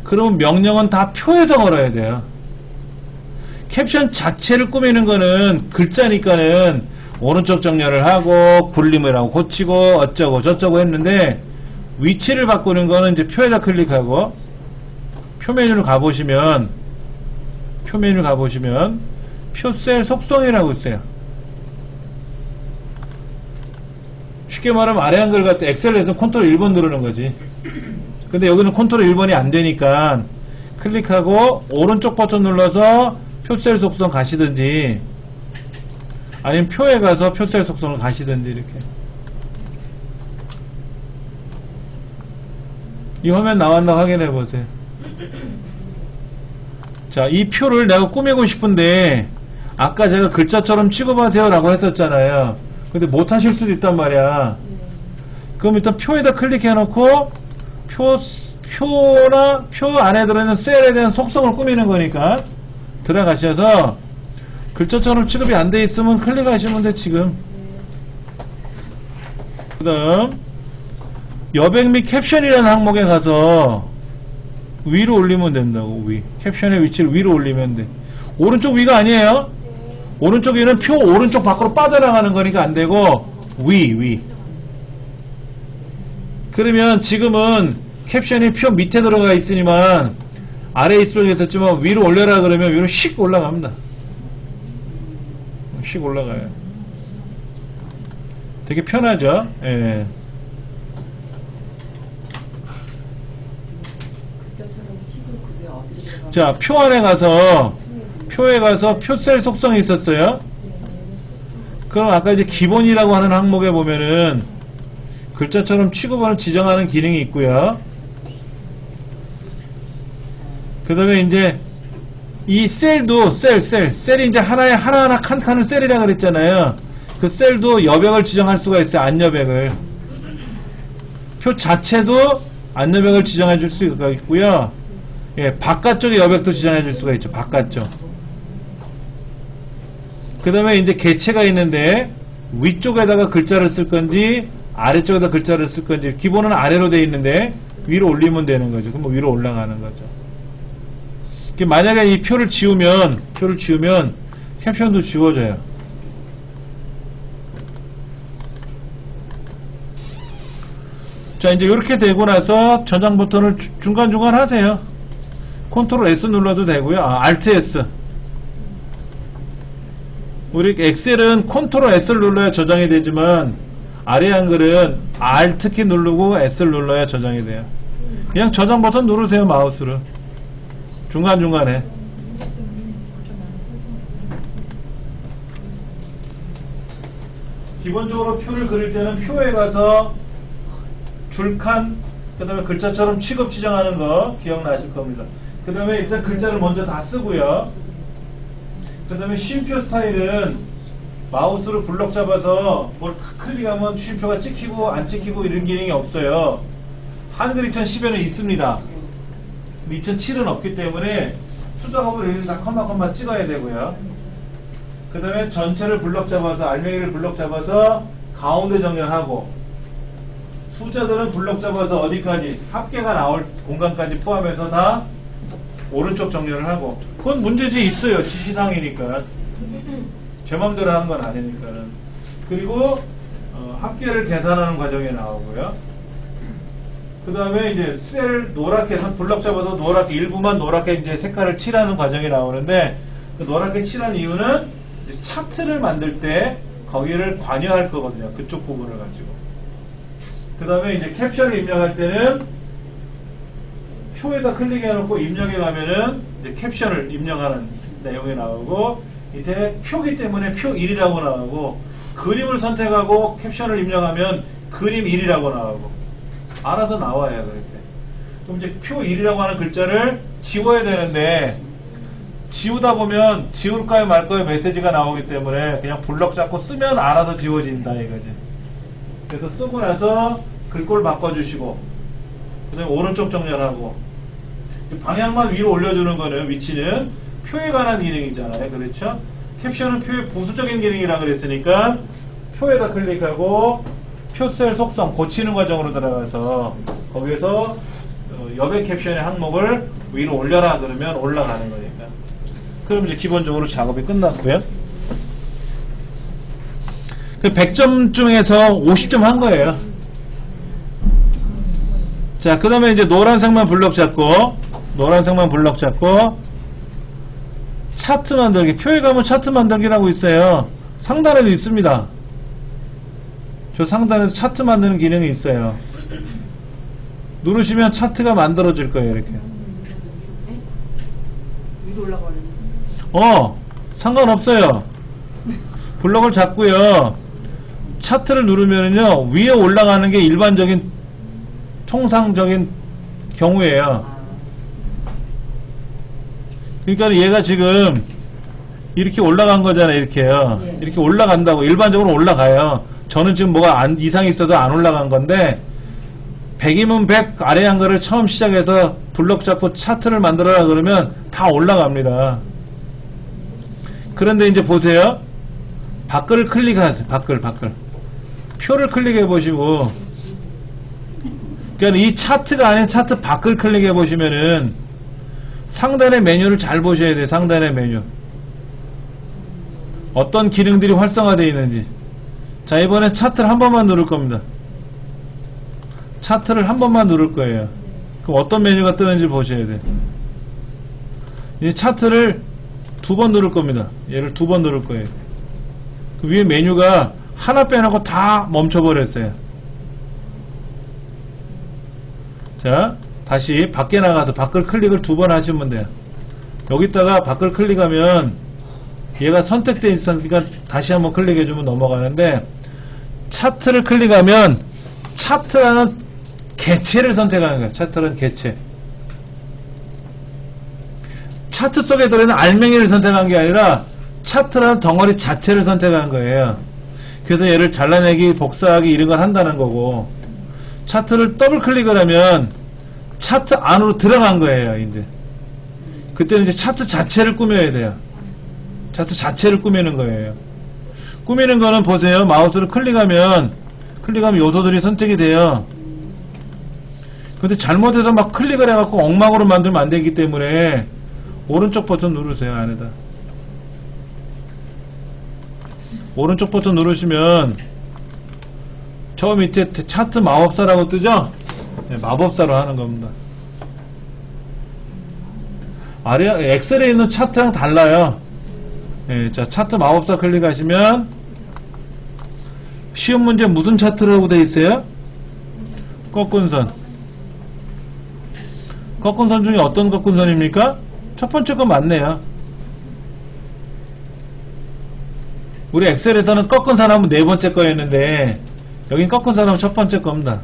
S1: 그러면 명령은 다 표에서 걸어야 돼요. 캡션 자체를 꾸미는 거는 글자니까는 오른쪽 정렬을 하고 굴림을 하고 고치고 어쩌고 저쩌고 했는데, 위치를 바꾸는 거는 이제 표에다 클릭하고 표 메뉴를 가보시면 표셀 속성이라고 있어요. 쉽게 말하면 아래 한글 같은 엑셀에서 컨트롤 1번 누르는 거지. 근데 여기는 컨트롤 1번이 안 되니까 클릭하고 오른쪽 버튼 눌러서 표셀 속성 가시든지 아니면 표에 가서 표셀 속성을 가시든지 이렇게. 이 화면 나왔나 확인해 보세요. 자, 이 표를 내가 꾸미고 싶은데 아까 제가 글자처럼 취급하세요 라고 했었잖아요. 근데 못 하실 수도 있단 말이야. 그럼 일단 표에다 클릭해 놓고 표나 표 안에 들어있는 셀에 대한 속성을 꾸미는 거니까 들어가셔서 글자처럼 취급이 안 돼 있으면 클릭하시면 돼. 지금 그 다음 여백 및 캡션이라는 항목에 가서 위로 올리면 된다고. 캡션의 위치를 위로 올리면 돼. 오른쪽 위가 아니에요. 오른쪽 위는 표 오른쪽 밖으로 빠져나가는 거니까 안 되고 위. 그러면 지금은 캡션이 표 밑에 들어가 있으니만 아래에 있으려고 했었지만 위로 올려라 그러면 위로 씩 올라갑니다. 씩 올라가요. 되게 편하죠? 예. 자, 표 안에 가서 표에 가서 표셀 속성이 있었어요. 그럼 아까 이제 기본이라고 하는 항목에 보면은 글자처럼 취급을 지정하는 기능이 있고요. 그 다음에 이제 이 셀도 셀이 이제 하나하나 칸칸을 셀이라고 그랬잖아요. 그 셀도 여백을 지정할 수가 있어요. 안여백을. 표 자체도 안여백을 지정해 줄 수가 있고요. 예, 바깥쪽에 여백도 지정해 줄 수가 있죠. 바깥쪽. 그 다음에 이제 개체가 있는데 위쪽에다가 글자를 쓸 건지 아래쪽에다 글자를 쓸 건지, 기본은 아래로 되어 있는데 위로 올리면 되는 거죠. 그럼 위로 올라가는 거죠. 만약에 이 표를 지우면 캡션도 지워져요. 자, 이제 이렇게 되고 나서 저장 버튼을 중간중간 하세요. 컨트롤 S 눌러도 되고요. Alt S. 우리 엑셀은 컨트롤 S를 눌러야 저장이 되지만 아래 한글은 Alt 키 누르고 S를 눌러야 저장이 돼요. 그냥 저장 버튼 누르세요. 마우스로 중간중간에. 기본적으로 표를 그릴 때는 표에 가서 줄칸, 그 다음에 글자처럼 취급 지정하는 거 기억나실 겁니다. 그 다음에 일단 글자를 먼저 다 쓰고요. 그 다음에 쉼표 스타일은 마우스로 블럭 잡아서 뭘 클릭하면 쉼표가 찍히고 안 찍히고 이런 기능이 없어요. 한글 2010에는 있습니다. 2007은 없기 때문에 수작업을 이렇게 다 컴마 찍어야 되고요. 그 다음에 전체를 블럭 잡아서, 알맹이를 블럭 잡아서 가운데 정렬하고, 숫자들은 블럭 잡아서 어디까지 합계가 나올 공간까지 포함해서 다 오른쪽 정렬을 하고. 그건 문제지 있어요. 지시사항이니까. 제 맘대로 하는 건 아니니까는. 그리고 합계를 계산하는 과정이 나오고요. 그 다음에 이제 셀을 노랗게 블럭 잡아서 노랗게 일부만 노랗게 이제 색깔을 칠하는 과정이 나오는데, 그 노랗게 칠한 이유는 이제 차트를 만들 때 거기를 관여할 거거든요. 그쪽 부분을 가지고. 그 다음에 이제 캡션을 입력할 때는 표에다 클릭해 놓고 입력해 가면은 이제 캡션을 입력하는 내용이 나오고, 밑에 표기 때문에 표 1이라고 나오고, 그림을 선택하고 캡션을 입력하면 그림 1이라고 나오고, 알아서 나와요. 그렇게. 그럼 이제 표 1이라고 하는 글자를 지워야 되는데, 지우다 보면 지울까요 말까요 메시지가 나오기 때문에 그냥 블럭 잡고 쓰면 알아서 지워진다 이거지. 그래서 쓰고 나서 글꼴 바꿔주시고, 그 다음에 오른쪽 정렬하고, 방향만 위로 올려주는 거는, 위치는 표에 관한 기능이잖아요. 그렇죠? 캡션은 표의 부수적인 기능이라 그랬으니까 표에다 클릭하고 표셀 속성 고치는 과정으로 들어가서 거기에서 여백 캡션의 항목을 위로 올려라 그러면 올라가는 거니까. 그럼 이제 기본적으로 작업이 끝났고요. 그 100점 중에서 50점 한 거예요. 자, 그 다음에 이제 노란색만 블럭 잡고, 차트 만들기. 표에 가면 차트 만들기라고 있어요. 상단에도 있습니다. 저 상단에서 차트 만드는 기능이 있어요. 누르시면 차트가 만들어질 거예요. 이렇게.
S3: 위로 올라가는.
S1: 상관없어요. 블럭을 잡고요. 차트를 누르면요, 위에 올라가는 게 일반적인 통상적인 경우예요. 그러니까 얘가 지금 이렇게 올라간 거잖아요. 이렇게요. 이렇게 올라간다고. 일반적으로 올라가요. 저는 지금 뭐가 이상이 있어서 안 올라간 건데, 100이면 100 아래 한글을 처음 시작해서 블럭 잡고 차트를 만들어라 그러면 다 올라갑니다. 그런데 이제 보세요. 밖을 클릭하세요. 밖을. 표를 클릭해 보시고, 그러니까 이 차트가 아닌 차트 밖을 클릭해 보시면은 상단의 메뉴를 잘 보셔야 돼요. 상단의 메뉴. 어떤 기능들이 활성화되어 있는지. 자, 이번엔 차트를 한 번만 누를 겁니다. 차트를 한 번만 누를 거예요. 그럼 어떤 메뉴가 뜨는지 보셔야 돼요. 이 차트를 2번 누를 겁니다. 얘를 2번 누를 거예요. 그 위에 메뉴가 하나 빼놓고 다 멈춰버렸어요. 자, 다시 밖에 나가서 밖을 클릭을 2번 하시면 돼요. 여기다가 밖을 클릭하면 얘가 선택되어 있으니까 다시 한번 클릭해주면 넘어가는데, 차트를 클릭하면 차트라는 개체를 선택하는 거예요. 차트라는 개체. 차트 속에 들어있는 알맹이를 선택한 게 아니라 차트라는 덩어리 자체를 선택한 거예요. 그래서 얘를 잘라내기, 복사하기 이런 걸 한다는 거고, 차트를 더블 클릭을 하면 차트 안으로 들어간 거예요. 이제 그때는 이제 차트 자체를 꾸며야 돼요. 차트 자체를 꾸미는 거예요. 꾸미는 거는 보세요. 마우스를 클릭하면 요소들이 선택이 돼요. 근데 잘못해서 막 클릭을 해갖고 엉망으로 만들면 안 되기 때문에 오른쪽 버튼 누르세요. 안에다 오른쪽 버튼 누르시면 저 밑에 차트 마법사라고 뜨죠? 네, 마법사로 하는 겁니다. 아래 엑셀에 있는 차트랑 달라요. 네, 자, 차트 마법사 클릭하시면 쉬운 문제 무슨 차트라고 되어 있어요? 꺾은 선. 꺾은 선 중에 어떤 꺾은 선입니까? 첫 번째 거 맞네요. 우리 엑셀에서는 꺾은 선 하면 네 번째 거였는데 여긴 꺾은 선 하면 첫 번째 겁니다.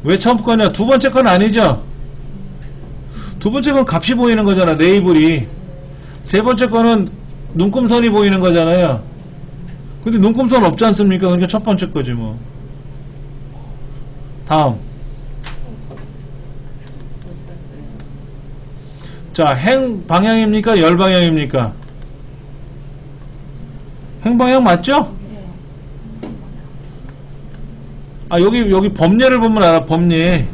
S1: 왜 처음 거냐? 두 번째 건 아니죠? 두 번째 건 값이 보이는 거잖아. 레이블이. 세 번째 거는 눈금선이 보이는 거잖아요. 근데 눈금선 없지 않습니까? 그러니까 첫 번째 거지 뭐. 다음. 자, 행 방향입니까? 열 방향입니까? 행 방향 맞죠? 아, 여기 범례를 보면 알아. 범례.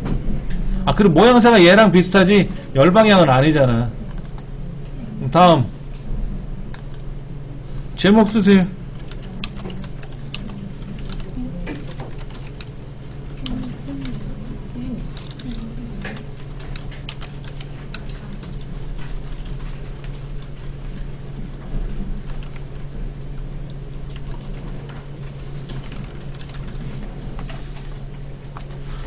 S1: 아, 그리고 모양새가 얘랑 비슷하지 열 방향은 아니잖아. 다음. 제목 쓰세요.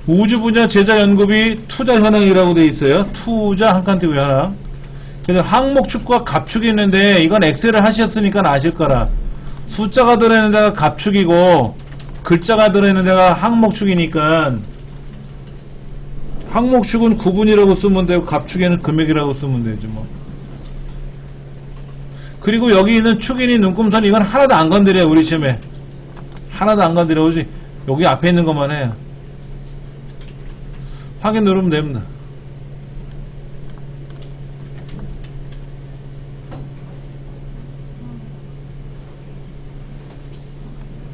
S1: 우주 분야 제자 연구비 투자 현황이라고 되어 있어요. 투자 한 칸 띄고 현황. 근데 항목축과 갑축이 있는데 이건 엑셀을 하셨으니까 아실 거라. 숫자가 들어있는 데가 갑축이고 글자가 들어있는 데가 항목축이니까 항목축은 구분이라고 쓰면 되고 갑축에는 금액이라고 쓰면 되지 뭐. 그리고 여기 있는 축이니 눈금선 이건 하나도 안 건드려요. 우리 시험에 하나도 안 건드려. 오지 여기 앞에 있는 것만 해요. 확인 누르면 됩니다.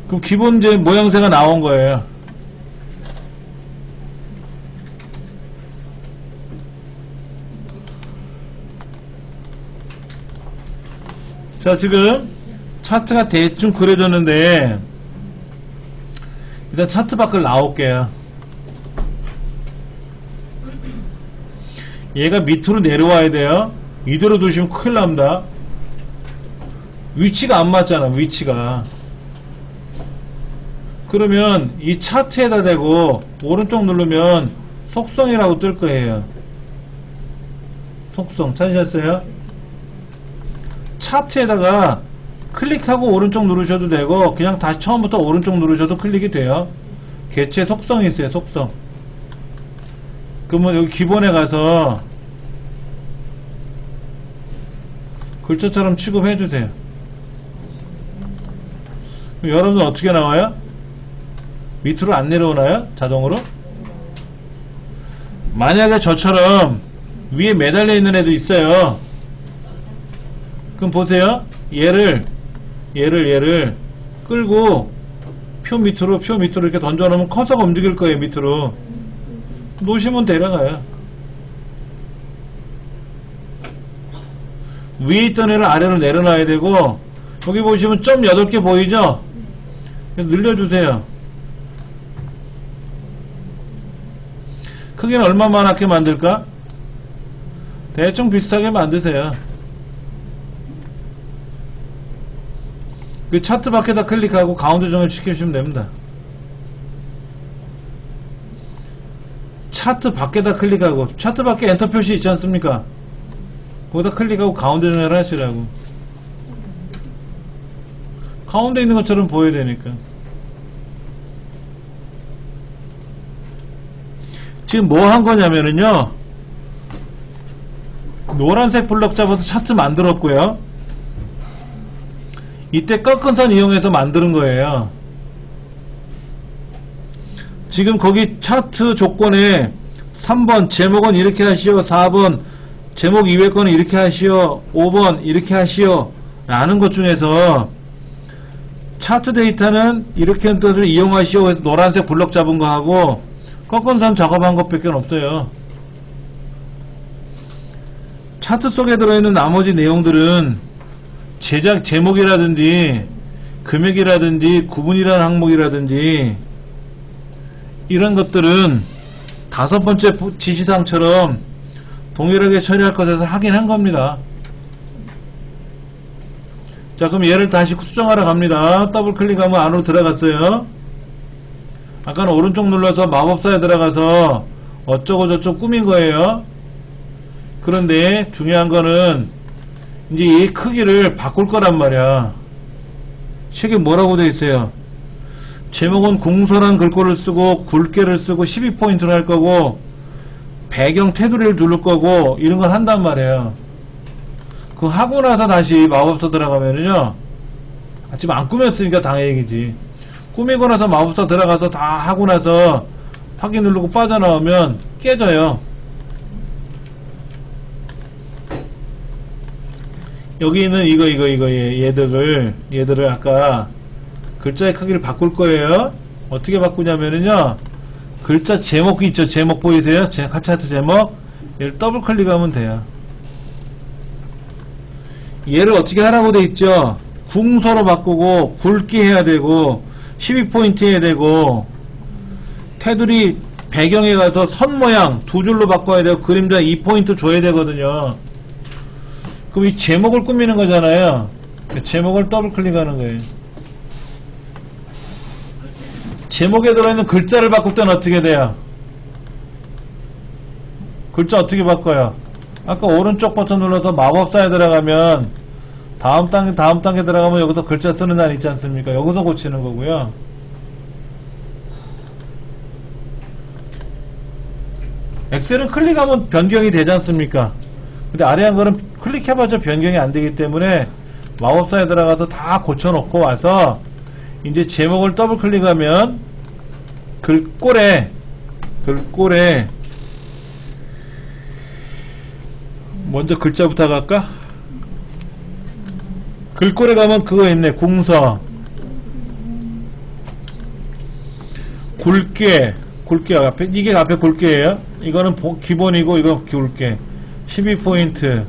S1: 그럼 기본 이제 모양새가 나온 거예요. 자, 지금 차트가 대충 그려졌는데 일단 차트 밖을 나올게요. 얘가 밑으로 내려와야 돼요. 이대로 두시면 큰일 납니다. 위치가 안 맞잖아. 위치가. 그러면 이 차트에다 대고 오른쪽 누르면 속성이라고 뜰 거예요. 속성 찾으셨어요? 차트에다가 클릭하고 오른쪽 누르셔도 되고 그냥 다시 처음부터 오른쪽 누르셔도 클릭이 돼요. 개체 속성이 있어요. 속성. 그러면 여기 기본에 가서 글자처럼 취급해 주세요. 그럼 여러분들 어떻게 나와요? 밑으로 안 내려오나요? 자동으로? 만약에 저처럼 위에 매달려 있는 애도 있어요. 그럼 보세요. 얘를 끌고 표 밑으로 이렇게 던져 놓으면 커서가 움직일 거예요. 밑으로 놓으시면 데려가요. 위에 있던 애를 아래로 내려놔야 되고 여기 보시면 점 8개 보이죠? 늘려주세요. 크기는 얼마만하게 만들까? 대충 비슷하게 만드세요. 그 차트 밖에다 클릭하고 가운데 정을 시켜주시면 됩니다. 차트 밖에다 클릭하고 차트 밖에 엔터 표시 있지 않습니까? 거기다 클릭하고 가운데 정렬 하시라고. 가운데 있는 것처럼 보여야 되니까. 지금 뭐 한 거냐면은요, 노란색 블럭 잡아서 차트 만들었고요. 이때 꺾은 선 이용해서 만드는 거예요. 지금 거기 차트 조건에 3번 제목은 이렇게 하시오, 4번 제목 이외 거는 이렇게 하시오, 5번 이렇게 하시오 라는 것 중에서 차트 데이터는 이렇게 한 뜻을 이용하시오 해서 노란색 블럭 잡은 거 하고 꺾은 선 작업한 것밖에 없어요. 차트 속에 들어있는 나머지 내용들은 제작 제목이라든지 금액이라든지 구분이라는 항목이라든지 이런 것들은 5번째 지시사항처럼 동일하게 처리할 것에서 확인한 겁니다. 자, 그럼 얘를 다시 수정하러 갑니다. 더블 클릭하면 안으로 들어갔어요. 아까는 오른쪽 눌러서 마법사에 들어가서 어쩌고 저쩌고 꾸민 거예요. 그런데 중요한 거는 이제 이 크기를 바꿀 거란 말이야. 책에 뭐라고 돼 있어요? 제목은 궁선한 글꼴을 쓰고 굵게를 쓰고 12포인트를 할 거고 배경 테두리를 누를 거고 이런 걸 한단 말이에요. 그거 하고 나서 다시 마법사 들어가면은요, 지금 안 꾸몄으니까 당연히지. 꾸미고 나서 마법사 들어가서 다 하고 나서 확인 누르고 빠져나오면 깨져요. 여기 있는 이거 얘들을 아까 글자의 크기를 바꿀 거예요. 어떻게 바꾸냐면은요, 글자 제목이 있죠. 제목 보이세요? 차트 제목. 얘를 더블 클릭하면 돼요. 얘를 어떻게 하라고 돼 있죠? 궁서로 바꾸고 굵게 해야 되고 12포인트 해야 되고 테두리 배경에 가서 선 모양 2줄로 바꿔야 되고 그림자 2포인트 줘야 되거든요. 그럼 이 제목을 꾸미는 거잖아요. 제목을 더블 클릭하는 거예요. 제목에 들어있는 글자를 바꿀 때는 어떻게 돼요? 글자 어떻게 바꿔요? 아까 오른쪽 버튼 눌러서 마법사에 들어가면 다음 단계 들어가면 여기서 글자 쓰는 날 있지 않습니까? 여기서 고치는 거고요. 엑셀은 클릭하면 변경이 되지 않습니까? 근데 아래 한 거는 클릭해봐도 변경이 안 되기 때문에 마법사에 들어가서 다 고쳐놓고 와서 이제 제목을 더블 클릭하면 글꼴에 먼저 글자부터 갈까? 글꼴에 가면 그거 있네. 궁서 굵게 앞에 이게 앞에 굵게예요. 이거는 기본이고 이거 굵게 12포인트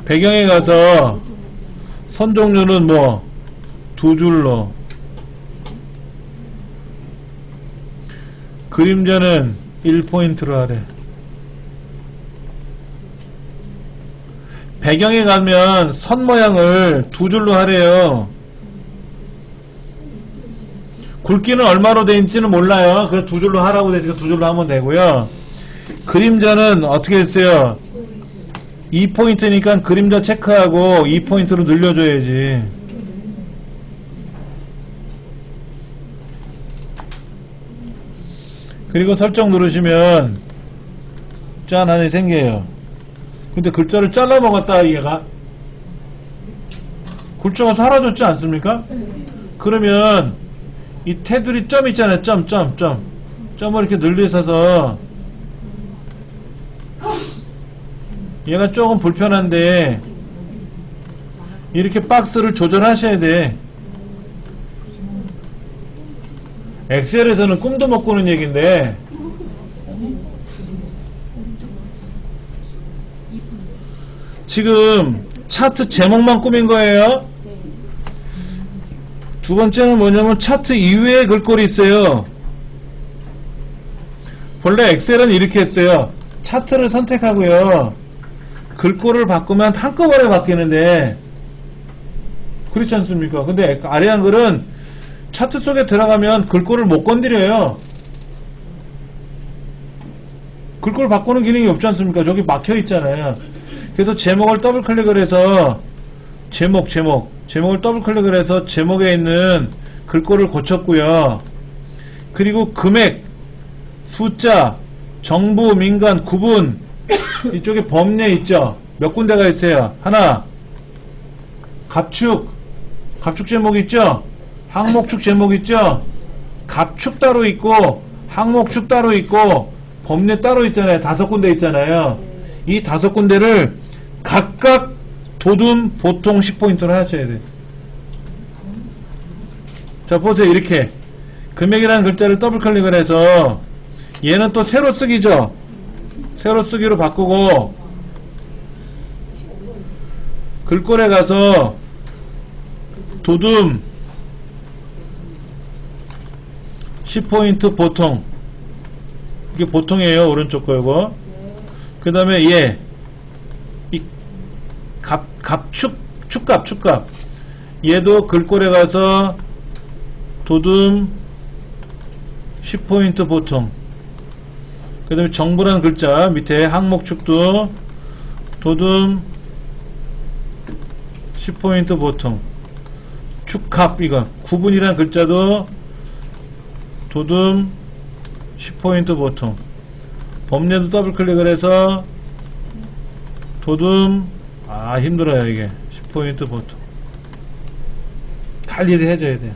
S1: 배경에 가서 선 종류는 뭐 2줄로 그림자는 1포인트로 하래. 배경에 가면 선 모양을 2줄로 하래요. 굵기는 얼마로 되어 있는지는 몰라요. 그래서 2줄로 하라고 되니까 2줄로 하면 되고요. 그림자는 어떻게 했어요? 2포인트니까 그림자 체크하고 2포인트로 늘려줘야지. 그리고 설정 누르시면 짠 하나 생겨요. 근데 글자를 잘라 먹었다. 얘가 글자가 사라졌지 않습니까? 그러면 이 테두리 점 있잖아요. 점을 이렇게 늘리셔서 얘가 조금 불편한데 이렇게 박스를 조절하셔야 돼. 엑셀에서는 꿈도 못 꾸는 얘기인데 지금 차트 제목만 꾸민 거예요. 두 번째는 뭐냐면 차트 이외에 글꼴이 있어요. 원래 엑셀은 이렇게 했어요. 차트를 선택하고요, 글꼴을 바꾸면 한꺼번에 바뀌는데 그렇지 않습니까? 근데 아래 한글은 차트 속에 들어가면 글꼴을 못 건드려요. 글꼴 바꾸는 기능이 없지 않습니까? 저기 막혀 있잖아요. 그래서 제목을 더블 클릭을 해서 제목을 더블 클릭을 해서 제목에 있는 글꼴을 고쳤고요. 그리고 금액, 숫자, 정부, 민간, 구분 이쪽에 범례 있죠? 몇 군데가 있어요? 하나, 갑축 제목 있죠? 항목축 제목 있죠? 갑축 따로 있고 항목축 따로 있고 범례 따로 있잖아요. 5군데 있잖아요. 이 5군데를 각각 도둠 보통 10포인트로 하셔야 돼요. 자, 보세요. 이렇게 금액이라는 글자를 더블 클릭을 해서 얘는 또 세로 쓰기죠. 세로 쓰기로 바꾸고 글꼴에 가서 도둠 10포인트 보통, 이게 보통이에요. 오른쪽 거고. 그 다음에 얘 이 축갑 얘도 글꼴에 가서 도둠 10포인트 보통. 그 다음에 정부라는 글자 밑에 항목축도 도둠 10포인트 보통. 축갑, 이거 구분이라는 글자도 도둠 10포인트 보통. 범례도 더블 클릭을 해서 도둠, 힘들어요 이게 10포인트 보통. 다 일일이 해줘야 돼요.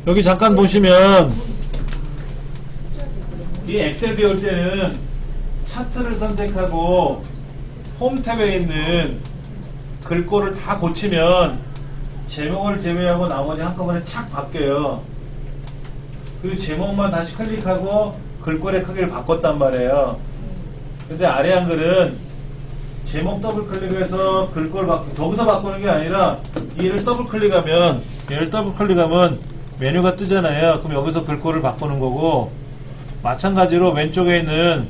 S1: 여기 잠깐 보시면 이 엑셀 배울 때는 차트를 선택하고 홈 탭에 있는 글꼴을 다 고치면 제목을 제외하고 나머지 한꺼번에 착 바뀌어요. 그리고 제목만 다시 클릭하고 글꼴의 크기를 바꿨단 말이에요. 근데 아래 한글은 제목 더블 클릭해서 글꼴 거기서 바꾸는 게 아니라 얘를 더블 클릭하면 메뉴가 뜨잖아요. 그럼 여기서 글꼴을 바꾸는 거고, 마찬가지로 왼쪽에 있는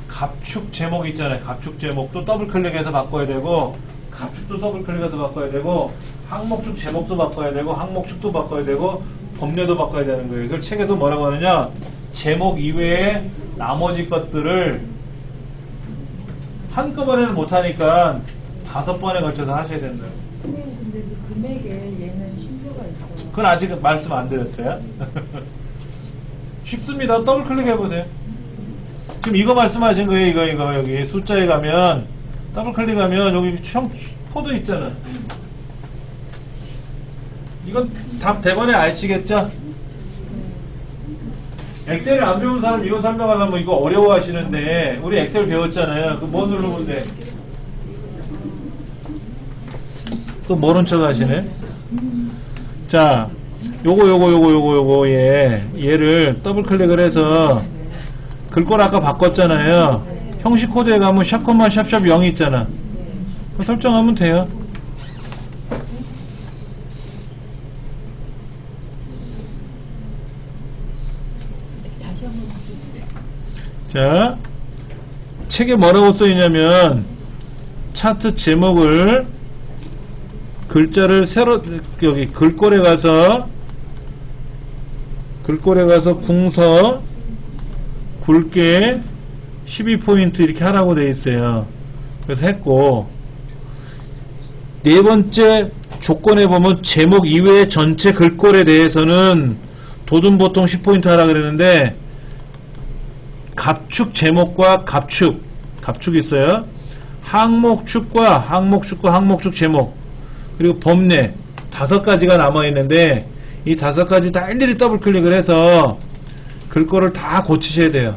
S1: 갑축 제목 있잖아요. 갑축 제목도 더블 클릭해서 바꿔야 되고, 갑축도 더블 클릭해서 바꿔야 되고, 항목축 제목도 바꿔야 되고, 항목축도 바꿔야 되고, 범례도 바꿔야 되는 거예요. 이걸 책에서 뭐라고 하느냐, 제목 이외에 나머지 것들을 한꺼번에는 못하니까 5번에 걸쳐서 하셔야 된다.
S3: 근데 그 금액에 얘는 쉼표가 있어요.
S1: 그건 아직 말씀 안 드렸어요. 쉽습니다. 더블 클릭해보세요. 지금 이거 말씀하신 거예요. 이거 여기 숫자에 가면 더블 클릭하면 여기 코드 있잖아. 이건 답 대번에 아시겠죠? 엑셀을 안 배운 사람 이거 설명하려면 이거 어려워 하시는데, 우리 엑셀 배웠잖아요. 그 뭐 누르면 돼? 또 모른 척 하시네. 자, 요거 얘를 더블 클릭을 해서 글꼴 아까 바꿨잖아요. 형식 코드에 가면 샵, 샵 0이 있잖아. 그거 설정하면 돼요. 자, 책에 뭐라고 써있냐면, 차트 제목을 글자를 세로, 여기 글꼴에 가서 궁서 굵게 12포인트 이렇게 하라고 돼 있어요. 그래서 했고, 네 번째 조건에 보면 제목 이외의 전체 글꼴에 대해서는 도둠 보통 10포인트 하라 그랬는데, 갑축 제목과 갑축 있어요. 항목축과 항목축 제목, 그리고 범례 5가지가 남아있는데, 이 5가지 다 일일이 더블 클릭을 해서 글꼴을 다 고치셔야 돼요.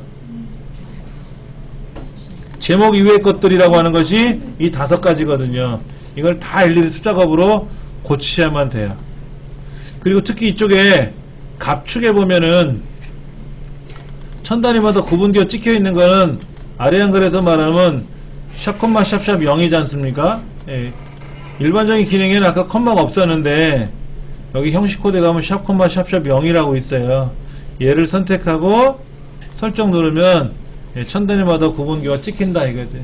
S1: 제목 이외의 것들이라고 하는 것이 이 5가지거든요. 이걸 다 일일이 숫자갑으로 고치셔야만 돼요. 그리고 특히 이쪽에 갑축에 보면은 천 단위마다 구분기호 찍혀 있는 거는 아래 한글에서 말하면 샵, 샵샵 0이지 않습니까? 예. 일반적인 기능에는 아까 컴마가 없었는데 여기 형식 코드에 가면 샵, 샵샵 0이라고 있어요. 얘를 선택하고 설정 누르면 예, 천 단위마다 구분기호가 찍힌다 이거지.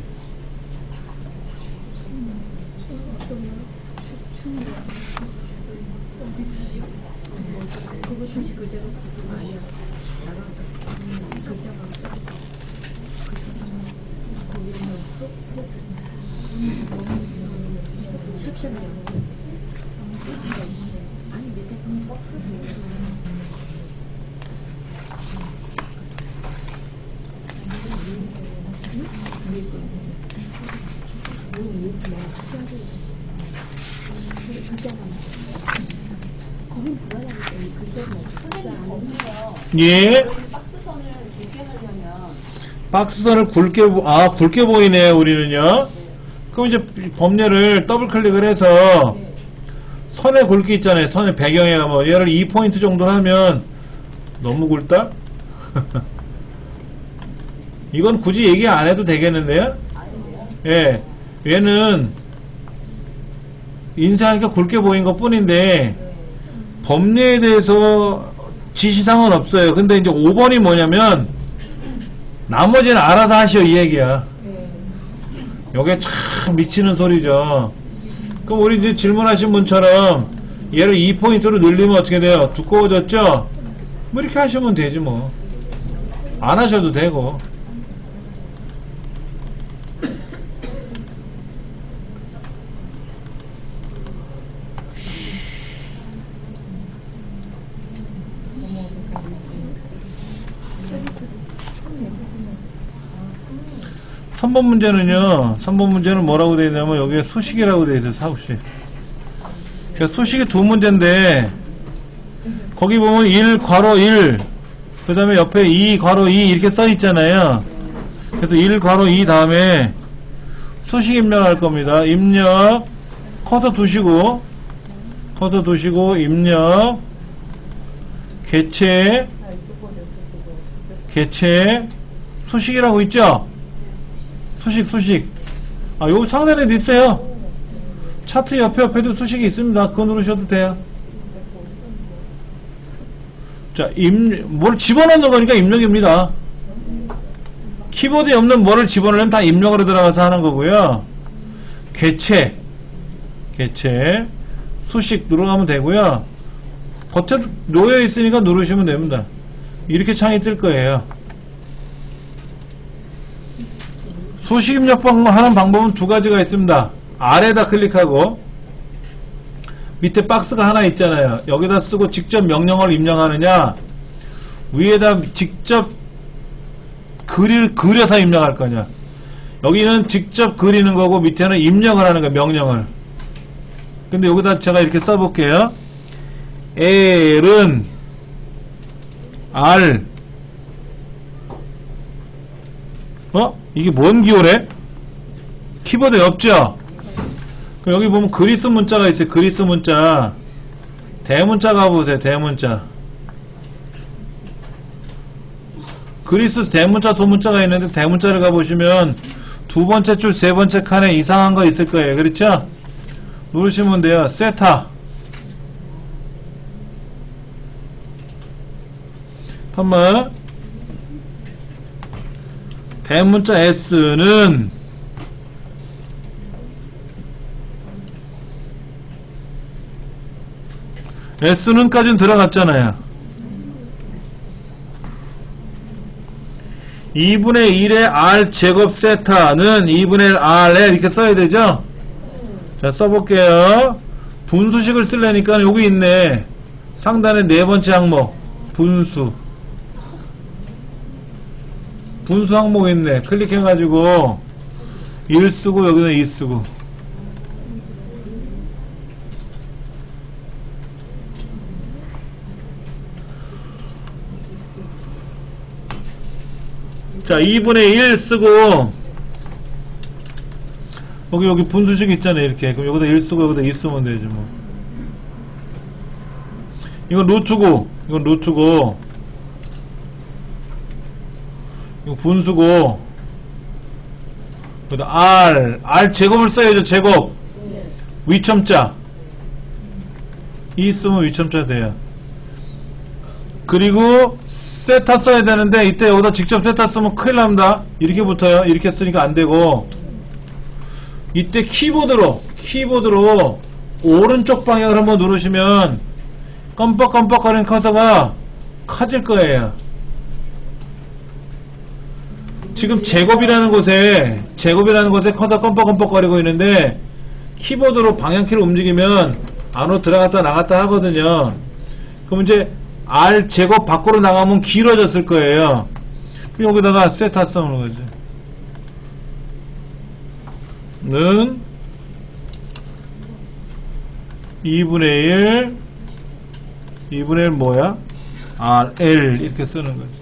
S1: 예. 박스선을 굵게 보이네요, 우리는요. 그럼 이제 범례를 더블 클릭을 해서 선의 굵기 있잖아요. 선의 배경에 가면 얘를 2포인트 정도 하면 너무 굵다? 이건 굳이 얘기 안 해도 되겠는데요? 예. 얘는 인쇄하니까 굵게 보인 것 뿐인데 범례에 대해서 지시사항은 없어요. 근데 이제 5번이 뭐냐면 나머지는 알아서 하시오 이 얘기야. 요게 참 미치는 소리죠. 그럼 우리 이제 질문하신 분처럼 얘를 2포인트로 늘리면 어떻게 돼요? 두꺼워졌죠? 뭐 이렇게 하시면 되지 뭐. 안 하셔도 되고. 삼 번 문제는요, 3번 문제는 뭐라고 되어 있냐면, 여기에 수식이라고 되어 있어요, 수식. 그러니까 수식이 두 문제인데, 거기 보면 1, 괄호 1, 그 다음에 옆에 2, 괄호 2 이렇게 써 있잖아요. 그래서 1, 괄호 2 다음에 수식 입력할 겁니다. 입력, 커서 두시고, 입력, 개체, 수식이라고 있죠? 수식. 여기 상단에도 있어요. 차트 옆에도 수식이 있습니다. 그거 누르셔도 돼요. 자, 뭘 집어넣는 거니까 입력입니다. 키보드에 없는 뭐를 집어넣으면 다 입력으로 들어가서 하는 거고요. 개체, 수식 누르면 되고요. 겉에 놓여 있으니까 누르시면 됩니다. 이렇게 창이 뜰 거예요. 수식 입력 하는 방법은 두 가지가 있습니다. 아래에다 클릭하고 밑에 박스가 하나 있잖아요. 여기다 쓰고 직접 명령어를 입력하느냐, 위에다 직접 그려서 입력할 거냐. 여기는 직접 그리는 거고 밑에는 입력을 하는 거예요. 명령을. 근데 여기다 제가 이렇게 써볼게요. L은 R. 이게 뭔 기호래? 키보드에 없죠? 여기 보면 그리스 문자가 있어요. 그리스 문자. 대문자 가보세요. 대문자. 그리스 대문자 소문자가 있는데 대문자를 가보시면 두 번째 줄, 세 번째 칸에 이상한 거 있을 거예요. 그렇죠? 누르시면 돼요. 세타. 한번 대문자 S는 S는까지는 들어갔잖아요. 2분의 1의 R 제곱 세타는 2분의 1 R에 이렇게 써야 되죠? 자, 써볼게요. 분수식을 쓰려니까 여기 있네. 상단에 네 번째 항목. 분수 항목 있네. 클릭해가지고 1 쓰고 여기는 2 쓰고. 자, 2분의 1 쓰고 여기 분수식 있잖아요. 이렇게. 그럼 여기다 1 쓰고 여기다 2 쓰면 되지 뭐. 이건 루트고 이건 루트고, 이거 분수고, 그다음 R 제곱을 써야죠. 제곱. 위첨자. 이 쓰면 위첨자 돼요. 그리고 세타 써야 되는데 이때 여기다 직접 세타 쓰면 큰일 납니다. 이렇게 붙어요. 이렇게 쓰니까 안 되고, 이때 키보드로 오른쪽 방향을 한번 누르시면 껌뻑껌뻑거리는 커서가 커질 거예요. 지금 제곱이라는 곳에 커서 껌뻑껌뻑거리고 있는데, 키보드로 방향키를 움직이면 안으로 들어갔다 나갔다 하거든요. 그럼 이제 R 제곱 밖으로 나가면 길어졌을 거예요. 여기다가 세타 써놓는 거죠. 는 2분의 1 뭐야? RL 이렇게 쓰는 거죠.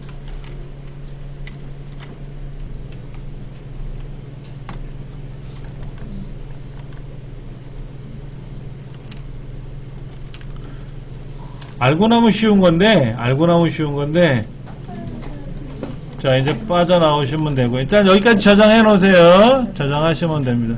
S1: 알고 나면 쉬운 건데, 자, 이제 빠져나오시면 되고, 일단 여기까지 저장해 놓으세요. 저장하시면 됩니다.